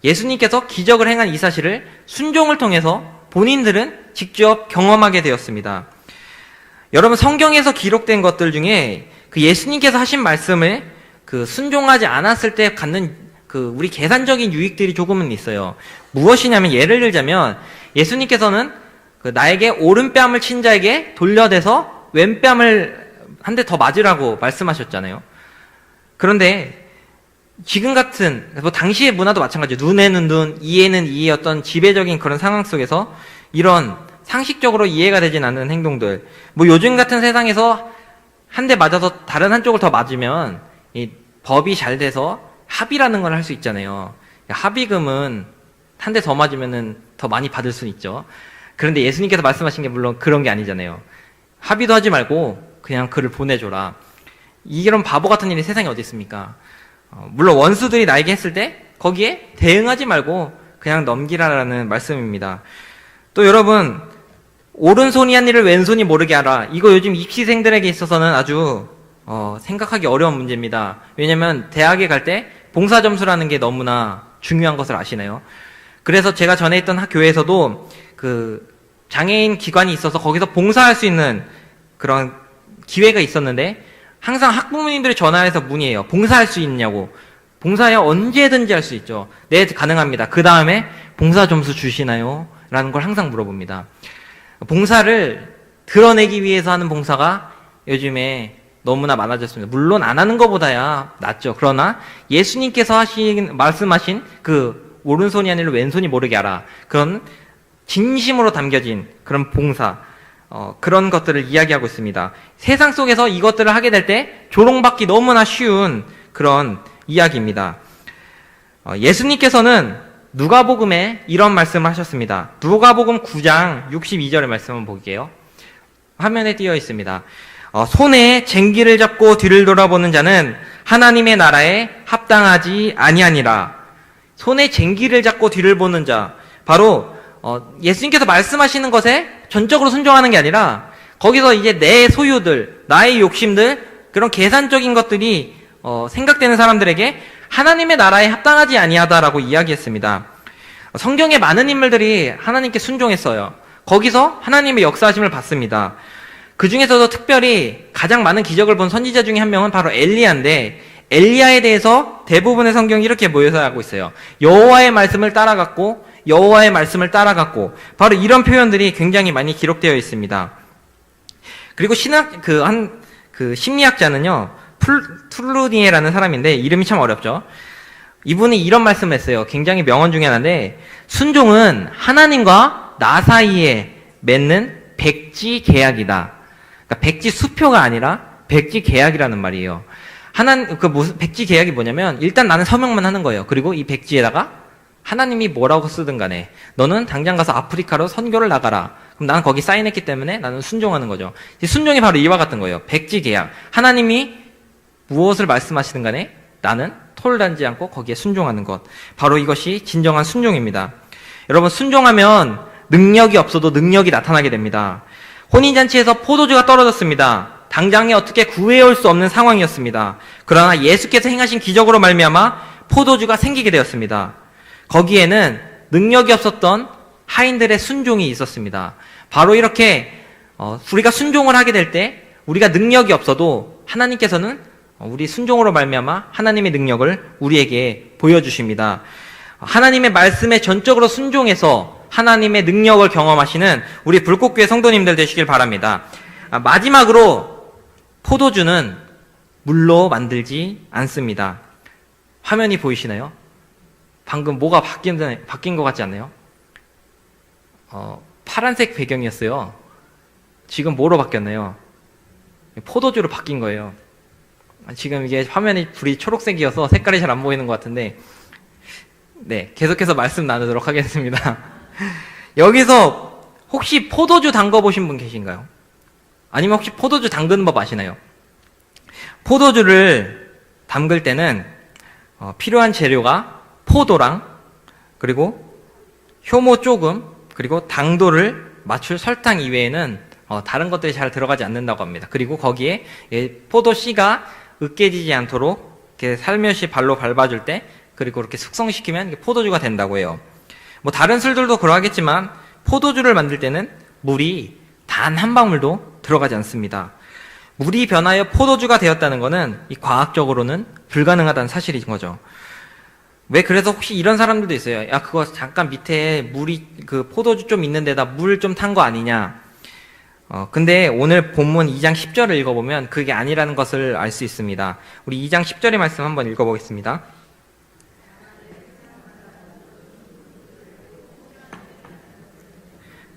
예수님께서 기적을 행한 이 사실을 순종을 통해서 본인들은 직접 경험하게 되었습니다. 여러분, 성경에서 기록된 것들 중에 그 예수님께서 하신 말씀을 순종하지 않았을 때 갖는 우리 계산적인 유익들이 조금은 있어요. 무엇이냐면, 예를 들자면 예수님께서는 나에게 오른뺨을 친 자에게 돌려대서 왼뺨을 한 대 더 맞으라고 말씀하셨잖아요. 그런데 지금 같은 당시의 문화도 마찬가지예요. 눈에는 눈, 이에는 이의 지배적인 그런 상황 속에서 이런 상식적으로 이해가 되진 않는 행동들, 요즘 같은 세상에서 한 대 맞아서 다른 한쪽을 더 맞으면 이 법이 잘 돼서 합의라는 걸 할 수 있잖아요. 합의금은 한 대 더 맞으면은 더 많이 받을 수는 있죠. 그런데 예수님께서 말씀하신 게 물론 그런 게 아니잖아요. 합의도 하지 말고 그냥 그를 보내줘라. 이런 바보 같은 일이 세상에 어디 있습니까? 물론 원수들이 나에게 했을 때 거기에 대응하지 말고 그냥 넘기라라는 말씀입니다. 또 여러분, 오른손이 한 일을 왼손이 모르게 하라. 이거 요즘 입시생들에게 있어서는 아주 생각하기 어려운 문제입니다. 왜냐면 대학에 갈 때 봉사 점수라는 게 너무나 중요한 것을 아시나요? 그래서 제가 전에 있던 교회에서도 장애인 기관이 있어서 거기서 봉사할 수 있는 그런 기회가 있었는데, 항상 학부모님들이 전화해서 문의해요. 봉사할 수 있냐고. 봉사야 언제든지 할 수 있죠. 네, 가능합니다. 그 다음에 봉사 점수 주시나요? 라는 걸 항상 물어봅니다. 봉사를 드러내기 위해서 하는 봉사가 요즘에 너무나 많아졌습니다. 물론 안 하는 것보다야 낫죠. 그러나 예수님께서 말씀하신 오른손이 아니라 왼손이 모르게 하라. 그런 진심으로 담겨진 그런 봉사. 그런 것들을 이야기하고 있습니다. 세상 속에서 이것들을 하게 될 때 조롱받기 너무나 쉬운 그런 이야기입니다. 예수님께서는 누가복음에 이런 말씀을 하셨습니다. 누가복음 9장 62절의 말씀 한번 볼게요. 화면에 띄어 있습니다. 손에 쟁기를 잡고 뒤를 돌아보는 자는 하나님의 나라에 합당하지 아니하니라. 손에 쟁기를 잡고 뒤를 보는 자, 바로 예수님께서 말씀하시는 것에 전적으로 순종하는 게 아니라 거기서 이제 내 소유들, 나의 욕심들, 그런 계산적인 것들이 생각되는 사람들에게 하나님의 나라에 합당하지 아니하다라고 이야기했습니다. 성경에 많은 인물들이 하나님께 순종했어요. 거기서 하나님의 역사하심을 받습니다. 그 중에서도 특별히 가장 많은 기적을 본 선지자 중에 한 명은 바로 엘리야인데, 엘리야에 대해서 대부분의 성경이 이렇게 묘사하고 있어요. 여호와의 말씀을 따라갔고, 여호와의 말씀을 따라갔고, 바로 이런 표현들이 굉장히 많이 기록되어 있습니다. 그리고 심리학자는요, 툴루니에라는 사람인데 이름이 참 어렵죠. 이분이 이런 말씀을 했어요. 굉장히 명언 중에 하나인데, 순종은 하나님과 나 사이에 맺는 백지 계약이다. 그러니까 백지 수표가 아니라 백지 계약이라는 말이에요. 백지 계약이 뭐냐면, 일단 나는 서명만 하는 거예요. 그리고 이 백지에다가 하나님이 뭐라고 쓰든 간에 너는 당장 가서 아프리카로 선교를 나가라. 그럼 나는 거기 사인했기 때문에 나는 순종하는 거죠. 순종이 바로 이와 같은 거예요. 백지 계약. 하나님이 무엇을 말씀하시든 간에 나는 토를 단지 않고 거기에 순종하는 것. 바로 이것이 진정한 순종입니다. 여러분, 순종하면 능력이 없어도 능력이 나타나게 됩니다. 혼인잔치에서 포도주가 떨어졌습니다. 당장에 어떻게 구해올 수 없는 상황이었습니다. 그러나 예수께서 행하신 기적으로 말미암아 포도주가 생기게 되었습니다. 거기에는 능력이 없었던 하인들의 순종이 있었습니다. 바로 이렇게 우리가 순종을 하게 될 때 우리가 능력이 없어도 하나님께서는 우리 순종으로 말미암아 하나님의 능력을 우리에게 보여주십니다. 하나님의 말씀에 전적으로 순종해서 하나님의 능력을 경험하시는 우리 불꽃교회 성도님들 되시길 바랍니다. 마지막으로 포도주는 물로 만들지 않습니다. 화면이 보이시나요? 방금 뭐가 바뀐 것 같지 않나요? 파란색 배경이었어요. 지금 뭐로 바뀌었나요? 포도주로 바뀐 거예요. 지금 이게 화면이 불이 초록색이어서 색깔이 잘 안 보이는 것 같은데, 네, 계속해서 말씀 나누도록 하겠습니다. 여기서 혹시 포도주 담궈보신 분 계신가요? 아니면 혹시 포도주 담그는 법 아시나요? 포도주를 담글 때는 필요한 재료가 포도랑, 그리고 효모 조금, 그리고 당도를 맞출 설탕 이외에는 다른 것들이 잘 들어가지 않는다고 합니다. 그리고 거기에 포도 씨가 으깨지지 않도록 이렇게 살며시 발로 밟아줄 때, 그리고 이렇게 숙성시키면 포도주가 된다고 해요. 뭐 다른 술들도 그러하겠지만 포도주를 만들 때는 물이 단 한 방울도 들어가지 않습니다. 물이 변하여 포도주가 되었다는 것은 이 과학적으로는 불가능하다는 사실인 거죠. 왜 그래서 혹시 이런 사람들도 있어요. 야, 그거 잠깐 밑에 그 포도주 좀 있는 데다 물 좀 탄 거 아니냐. 근데 오늘 본문 2장 10절을 읽어보면 그게 아니라는 것을 알 수 있습니다. 우리 2장 10절의 말씀 한번 읽어보겠습니다.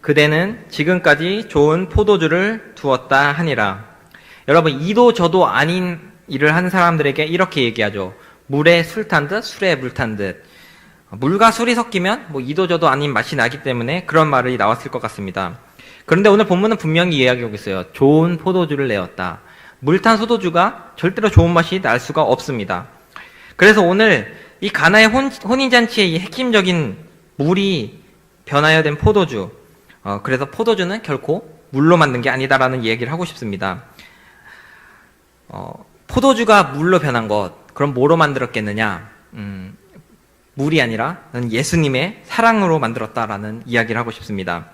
그대는 지금까지 좋은 포도주를 두었다 하니라. 여러분, 이도 저도 아닌 일을 한 사람들에게 이렇게 얘기하죠. 물에 술 탄 듯, 술에 물 탄 듯. 물과 술이 섞이면 뭐 이도 저도 아닌 맛이 나기 때문에 그런 말이 나왔을 것 같습니다. 그런데 오늘 본문은 분명히 이야기하고 있어요. 좋은 포도주를 내었다. 물 탄 포도주가 절대로 좋은 맛이 날 수가 없습니다. 그래서 오늘 이 가나의 혼인잔치의 이 핵심적인 물이 변하여 된 포도주, 그래서 포도주는 결코 물로 만든 게 아니다라는 이야기를 하고 싶습니다. 포도주가 물로 변한 것, 그럼 뭐로 만들었겠느냐? 물이 아니라 예수님의 사랑으로 만들었다라는 이야기를 하고 싶습니다.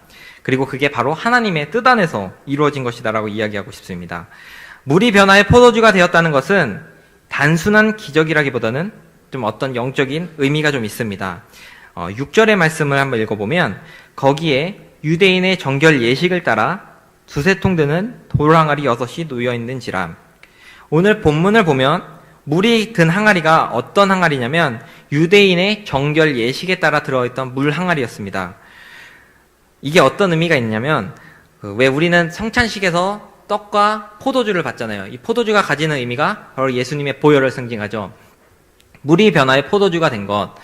그리고 그게 바로 하나님의 뜻 안에서 이루어진 것이다라고 이야기하고 싶습니다. 물이 변화해 포도주가 되었다는 것은 단순한 기적이라기보다는 좀 어떤 영적인 의미가 좀 있습니다. 6절의 말씀을 한번 읽어보면 거기에 유대인의 정결 예식을 따라 두세 통 드는 돌항아리 6이 놓여있는지라. 오늘 본문을 보면 물이 든 항아리가 어떤 항아리냐면 유대인의 정결 예식에 따라 들어있던 물 항아리였습니다. 이게 어떤 의미가 있냐면 왜 우리는 성찬식에서 떡과 포도주를 받잖아요. 이 포도주가 가지는 의미가 바로 예수님의 보혈을 상징하죠. 물이 변화해 포도주가 된 것,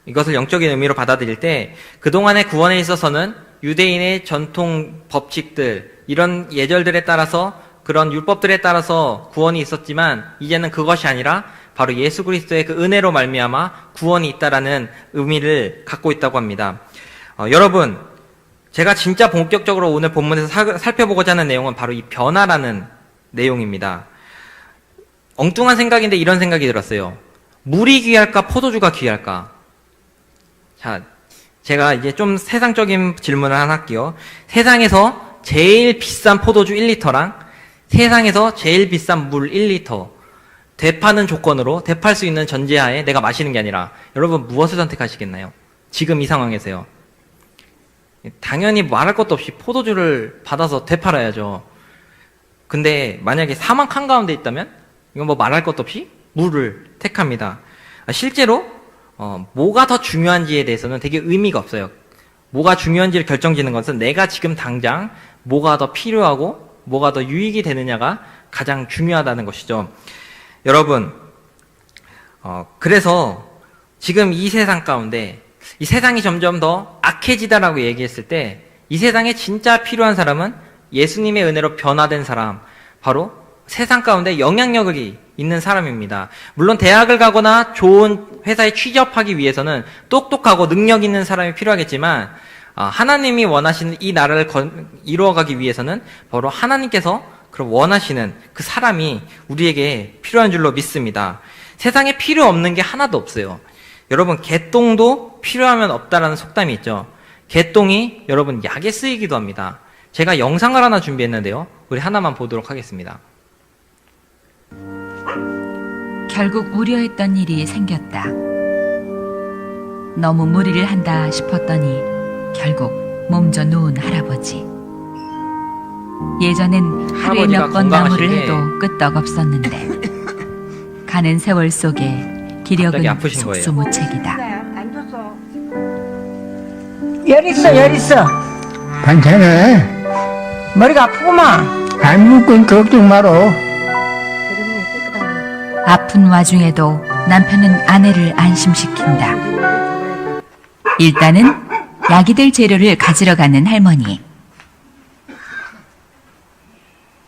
이것을 영적인 의미로 받아들일 때 그동안의 구원에 있어서는 유대인의 전통 법칙들, 이런 예절들에 따라서, 그런 율법들에 따라서 구원이 있었지만 이제는 그것이 아니라 바로 예수 그리스도의 그 은혜로 말미암아 구원이 있다라는 의미를 갖고 있다고 합니다. 여러분, 제가 진짜 본격적으로 오늘 본문에서 살펴보고자 하는 내용은 바로 이 변화라는 내용입니다. 엉뚱한 생각인데 이런 생각이 들었어요. 물이 귀할까 포도주가 귀할까? 자, 제가 이제 좀 세상적인 질문을 하나 할게요. 세상에서 제일 비싼 포도주 1리터랑 세상에서 제일 비싼 물 1리터, 되파는 조건으로, 되팔 수 있는 전제하에 내가 마시는 게 아니라, 여러분 무엇을 선택하시겠나요? 지금 이 상황에서요. 당연히 말할 것도 없이 포도주를 받아서 되팔아야죠. 근데 만약에 사막 한가운데 있다면 이건 뭐 말할 것도 없이 물을 택합니다. 실제로 뭐가 더 중요한지에 대해서는 되게 의미가 없어요. 뭐가 중요한지를 결정짓는 것은 내가 지금 당장 뭐가 더 필요하고 뭐가 더 유익이 되느냐가 가장 중요하다는 것이죠. 여러분, 그래서 지금 이 세상 가운데 이 세상이 점점 더 악해지다라고 얘기했을 때 이 세상에 진짜 필요한 사람은 예수님의 은혜로 변화된 사람, 바로 세상 가운데 영향력이 있는 사람입니다. 물론 대학을 가거나 좋은 회사에 취업하기 위해서는 똑똑하고 능력 있는 사람이 필요하겠지만 하나님이 원하시는 이 나라를 이루어가기 위해서는 바로 하나님께서 그럼 원하시는 그 사람이 우리에게 필요한 줄로 믿습니다. 세상에 필요 없는 게 하나도 없어요. 여러분, 개똥도 필요하면 없다라는 속담이 있죠. 개똥이 여러분 약에 쓰이기도 합니다. 제가 영상을 하나 준비했는데요. 우리 하나만 보도록 하겠습니다. 결국 우려했던 일이 생겼다. 너무 무리를 한다 싶었더니 결국 몸져 누운 할아버지. 예전엔 하루에 할아버지가 몇 번 나무를 건강하신데 해도 끄떡없었는데 가는 세월 속에 기력은 갑자기 아프신 거예요. 속수무책이다. 안 줬어. 열 있어, 열 있어. 괜찮아. 머리가 아프구만. 안 묻건 걱정 말어. 그러면 깨끗하네. 아픈 와중에도 남편은 아내를 안심시킨다. 일단은 약이 될 재료를 가지러 가는 할머니.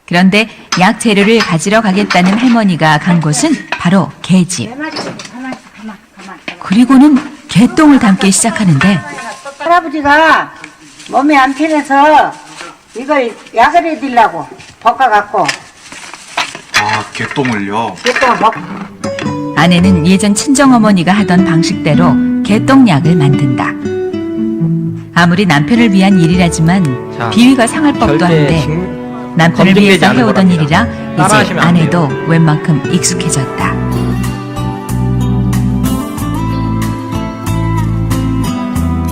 그런데 약 재료를 가지러 가겠다는 할머니가 간 곳은 바로 개집. 가만. 그리고는 개똥을 담기 시작하는데 할아버지가 몸이 안 편해서 이걸 약을 해드리려고 볶아갖고 아, 개똥을요? 개똥을 볶. 아내는 예전 친정어머니가 하던 방식대로 개똥약을 만든다. 아무리 남편을 위한 일이라지만 자, 비위가 상할 법도 절대 한데 남편을 검증되지 위해서 않은 해오던 거랍니다. 일이라 이제 따라하시면 안 아내도 웬만큼 익숙해졌다.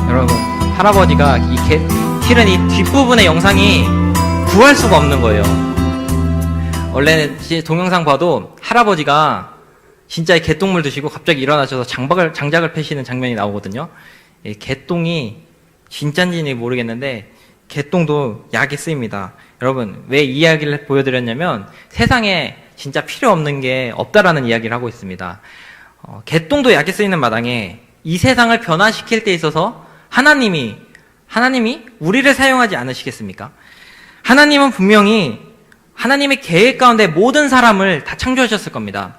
여러분, 할아버지가 실은 이 뒷부분의 영상이 구할 수가 없는 거예요. 원래는 이제 동영상 봐도 할아버지가 진짜 이 개똥물 드시고 갑자기 일어나셔서 장작을 패시는 장면이 나오거든요. 이 개똥이 진짠지는 모르겠는데 개똥도 약에 쓰입니다. 여러분, 왜 이 이야기를 보여드렸냐면 세상에 진짜 필요 없는 게 없다라는 이야기를 하고 있습니다. 개똥도 약에 쓰이는 마당에 이 세상을 변화시킬 때 있어서 하나님이 우리를 사용하지 않으시겠습니까? 하나님은 분명히 하나님의 계획 가운데 모든 사람을 다 창조하셨을 겁니다.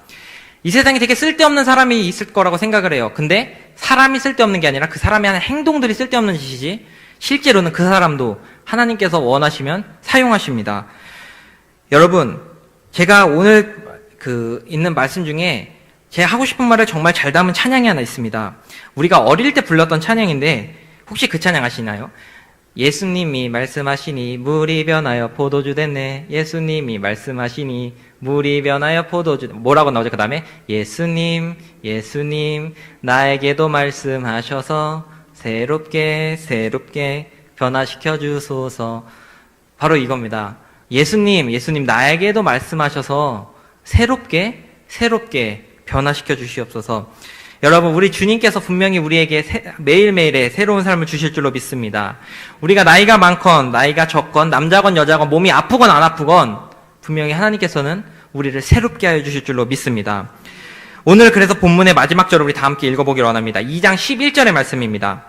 이 세상에 되게 쓸데없는 사람이 있을 거라고 생각을 해요. 근데 사람이 쓸데없는 게 아니라 그 사람이 하는 행동들이 쓸데없는 짓이지 실제로는 그 사람도 하나님께서 원하시면 사용하십니다. 여러분, 제가 오늘 있는 말씀 중에 제가 하고 싶은 말을 정말 잘 담은 찬양이 하나 있습니다. 우리가 어릴 때 불렀던 찬양인데 혹시 그 찬양 아시나요? 예수님이 말씀하시니 물이 변하여 포도주 됐네. 예수님이 말씀하시니 물이 변하여 포도주. 뭐라고 나오죠? 그 다음에 예수님 나에게도 말씀하셔서 새롭게 변화시켜 주소서. 바로 이겁니다. 예수님 나에게도 말씀하셔서 새롭게 변화시켜 주시옵소서. 여러분, 우리 주님께서 분명히 우리에게 매일매일의 새로운 삶을 주실 줄로 믿습니다. 우리가 나이가 많건 나이가 적건 남자건 여자건 몸이 아프건 안 아프건 분명히 하나님께서는 우리를 새롭게 하여 주실 줄로 믿습니다. 오늘 그래서 본문의 마지막 절을 우리 다 함께 읽어보기를 원합니다. 2장 11절의 말씀입니다.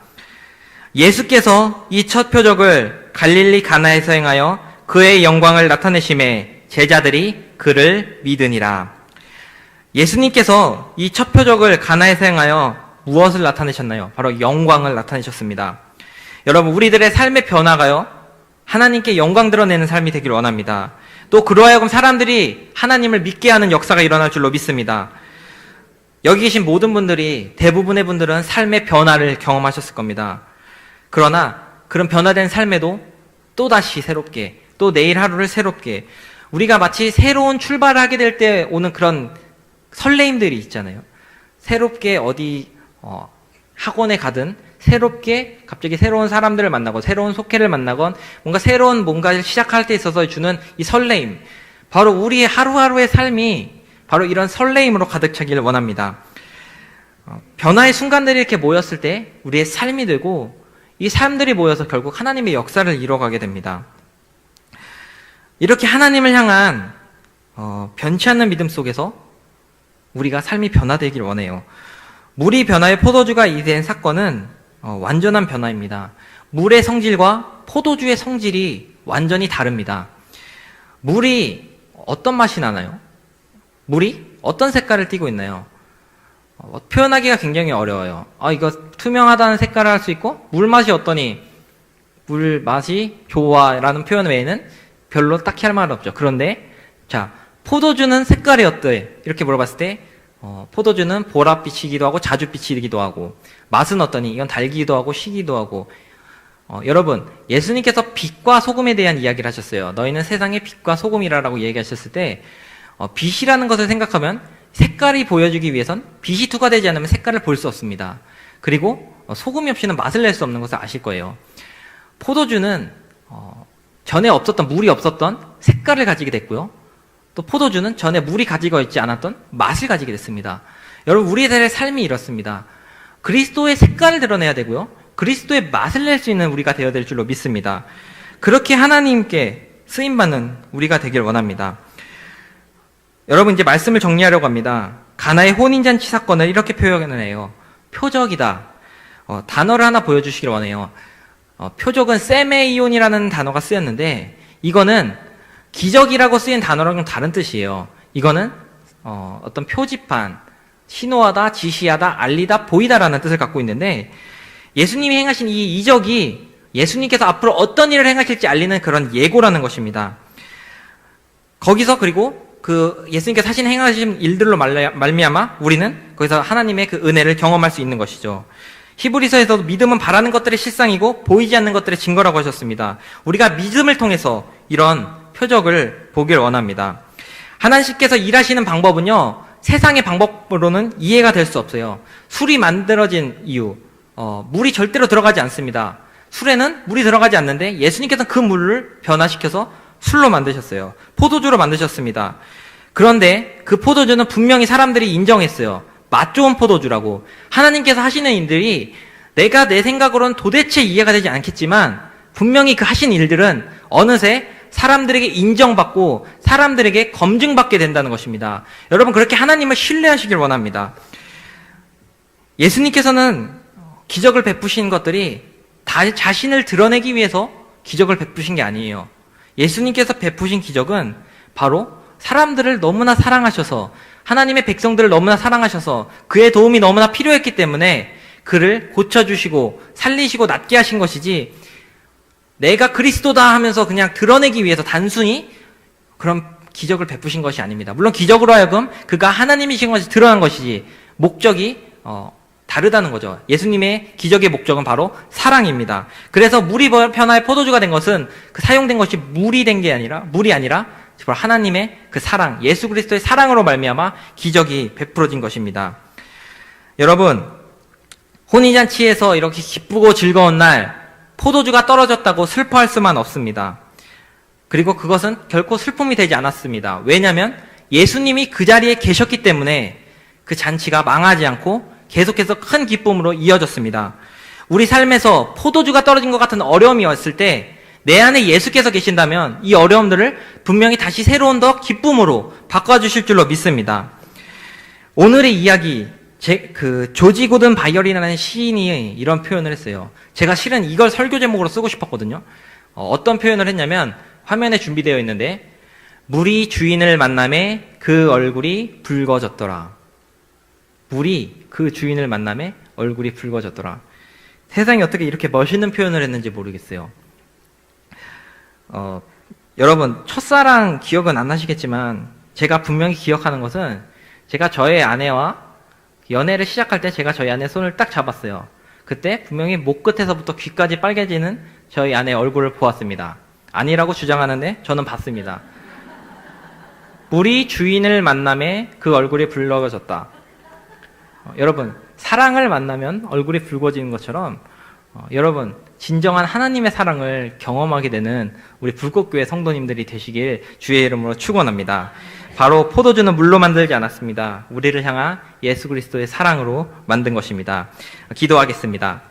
예수께서 이 첫 표적을 갈릴리 가나에서 행하여 그의 영광을 나타내심에 제자들이 그를 믿으니라. 예수님께서 이 첫 표적을 가나에서 행하여 무엇을 나타내셨나요? 바로 영광을 나타내셨습니다. 여러분, 우리들의 삶의 변화가요, 하나님께 영광 드러내는 삶이 되기를 원합니다. 또 그로하여금 사람들이 하나님을 믿게 하는 역사가 일어날 줄로 믿습니다. 여기 계신 모든 분들이, 대부분의 분들은 삶의 변화를 경험하셨을 겁니다. 그러나 그런 변화된 삶에도 또다시 새롭게, 또 내일 하루를 새롭게, 우리가 마치 새로운 출발을 하게 될 때 오는 그런 설레임들이 있잖아요. 새롭게 어디 학원에 가든 새롭게 갑자기 새로운 사람들을 만나고 새로운 속회를 만나건 뭔가 새로운 뭔가를 시작할 때 있어서 주는 이 설레임, 바로 우리의 하루하루의 삶이 바로 이런 설레임으로 가득 차기를 원합니다. 변화의 순간들이 이렇게 모였을 때 우리의 삶이 되고, 이 삶들이 모여서 결국 하나님의 역사를 이뤄가게 됩니다. 이렇게 하나님을 향한 변치 않는 믿음 속에서 우리가 삶이 변화되길 원해요. 물이 변화의 포도주가 이된 사건은 완전한 변화입니다. 물의 성질과 포도주의 성질이 완전히 다릅니다. 물이 어떤 맛이 나나요? 물이 어떤 색깔을 띠고 있나요? 표현하기가 굉장히 어려워요. 이거 투명하다는 색깔을 할 수 있고, 물 맛이 어떠니? 물 맛이 좋아라는 표현 외에는 별로 딱히 할 말은 없죠. 그런데 자, 포도주는 색깔이 어때? 이렇게 물어봤을 때 포도주는 보랏빛이기도 하고 자줏빛이기도 하고, 맛은 어떠니? 이건 달기도 하고 시기도 하고. 여러분, 예수님께서 빛과 소금에 대한 이야기를 하셨어요. 너희는 세상의 빛과 소금이라고 얘기하셨을 때 빛이라는 것을 생각하면 색깔이 보여주기 위해선 빛이 투과되지 않으면 색깔을 볼 수 없습니다. 그리고 소금이 없이는 맛을 낼 수 없는 것을 아실 거예요. 포도주는 전에 없었던, 물이 없었던 색깔을 가지게 됐고요. 또 포도주는 전에 물이 가지고 있지 않았던 맛을 가지게 됐습니다. 여러분, 우리들의 삶이 이렇습니다. 그리스도의 색깔을 드러내야 되고요, 그리스도의 맛을 낼 수 있는 우리가 되어야 될 줄로 믿습니다. 그렇게 하나님께 쓰임받는 우리가 되길 원합니다. 여러분, 이제 말씀을 정리하려고 합니다. 가나의 혼인잔치 사건을 이렇게 표현을 해요. 표적이다. 단어를 하나 보여주시길 원해요. 표적은 세메이온이라는 단어가 쓰였는데, 이거는 기적이라고 쓰인 단어랑은 다른 뜻이에요. 이거는 어떤 표지판, 신호하다, 지시하다, 알리다, 보이다라는 뜻을 갖고 있는데, 예수님이 행하신 이 이적이 예수님께서 앞으로 어떤 일을 행하실지 알리는 그런 예고라는 것입니다. 거기서 그리고 그 예수님께서 행하신 일들로 말미암아 우리는 거기서 하나님의 그 은혜를 경험할 수 있는 것이죠. 히브리서에서도 믿음은 바라는 것들의 실상이고 보이지 않는 것들의 증거라고 하셨습니다. 우리가 믿음을 통해서 이런 표적을 보길 원합니다. 하나님께서 일하시는 방법은요, 세상의 방법으로는 이해가 될 수 없어요. 술이 만들어진 이유, 물이 절대로 들어가지 않습니다. 술에는 물이 들어가지 않는데 예수님께서는 그 물을 변화시켜서 술로 만드셨어요. 포도주로 만드셨습니다. 그런데 그 포도주는 분명히 사람들이 인정했어요. 맛 좋은 포도주라고. 하나님께서 하시는 일들이 내가 내 생각으로는 도대체 이해가 되지 않겠지만 분명히 그 하신 일들은 어느새 사람들에게 인정받고 사람들에게 검증받게 된다는 것입니다. 여러분, 그렇게 하나님을 신뢰하시길 원합니다. 예수님께서는 기적을 베푸신 것들이 다 자신을 드러내기 위해서 기적을 베푸신 게 아니에요. 예수님께서 베푸신 기적은 바로 사람들을 너무나 사랑하셔서, 하나님의 백성들을 너무나 사랑하셔서 그의 도움이 너무나 필요했기 때문에 그를 고쳐주시고 살리시고 낫게 하신 것이지, 내가 그리스도다 하면서 그냥 드러내기 위해서 단순히 그런 기적을 베푸신 것이 아닙니다. 물론 기적으로 하여금 그가 하나님이신 것이 드러난 것이지 목적이 다르다는 거죠. 예수님의 기적의 목적은 바로 사랑입니다. 그래서 물이 변화의 포도주가 된 것은 그 사용된 것이 물이 아니라 바로 하나님의 그 사랑, 예수 그리스도의 사랑으로 말미암아 기적이 베풀어진 것입니다. 여러분, 혼인잔치에서 이렇게 기쁘고 즐거운 날 포도주가 떨어졌다고 슬퍼할 수만 없습니다. 그리고 그것은 결코 슬픔이 되지 않았습니다. 왜냐하면 예수님이 그 자리에 계셨기 때문에 그 잔치가 망하지 않고 계속해서 큰 기쁨으로 이어졌습니다. 우리 삶에서 포도주가 떨어진 것 같은 어려움이 왔을 때 내 안에 예수께서 계신다면 이 어려움들을 분명히 다시 새로운 더 기쁨으로 바꿔주실 줄로 믿습니다. 오늘의 이야기, 조지 고든 바이어린이라는 시인이 이런 표현을 했어요. 제가 실은 이걸 설교 제목으로 쓰고 싶었거든요. 어떤 표현을 했냐면, 화면에 준비되어 있는데, 물이 주인을 만남에 그 얼굴이 붉어졌더라. 물이 그 주인을 만남에 얼굴이 붉어졌더라. 세상에 어떻게 이렇게 멋있는 표현을 했는지 모르겠어요. 여러분, 첫사랑 기억은 안 나시겠지만, 제가 분명히 기억하는 것은, 제가 저의 아내와 연애를 시작할 때 제가 저희 아내 손을 딱 잡았어요. 그때 분명히 목 끝에서부터 귀까지 빨개지는 저희 아내의 얼굴을 보았습니다. 아니라고 주장하는데 저는 봤습니다. 물이 주인을 만남에 그 얼굴이 붉어졌다. 여러분, 사랑을 만나면 얼굴이 붉어지는 것처럼 여러분, 진정한 하나님의 사랑을 경험하게 되는 우리 불꽃교회 성도님들이 되시길 주의 이름으로 축원합니다. 바로 포도주는 물로 만들지 않았습니다. 우리를 향한 예수 그리스도의 사랑으로 만든 것입니다. 기도하겠습니다.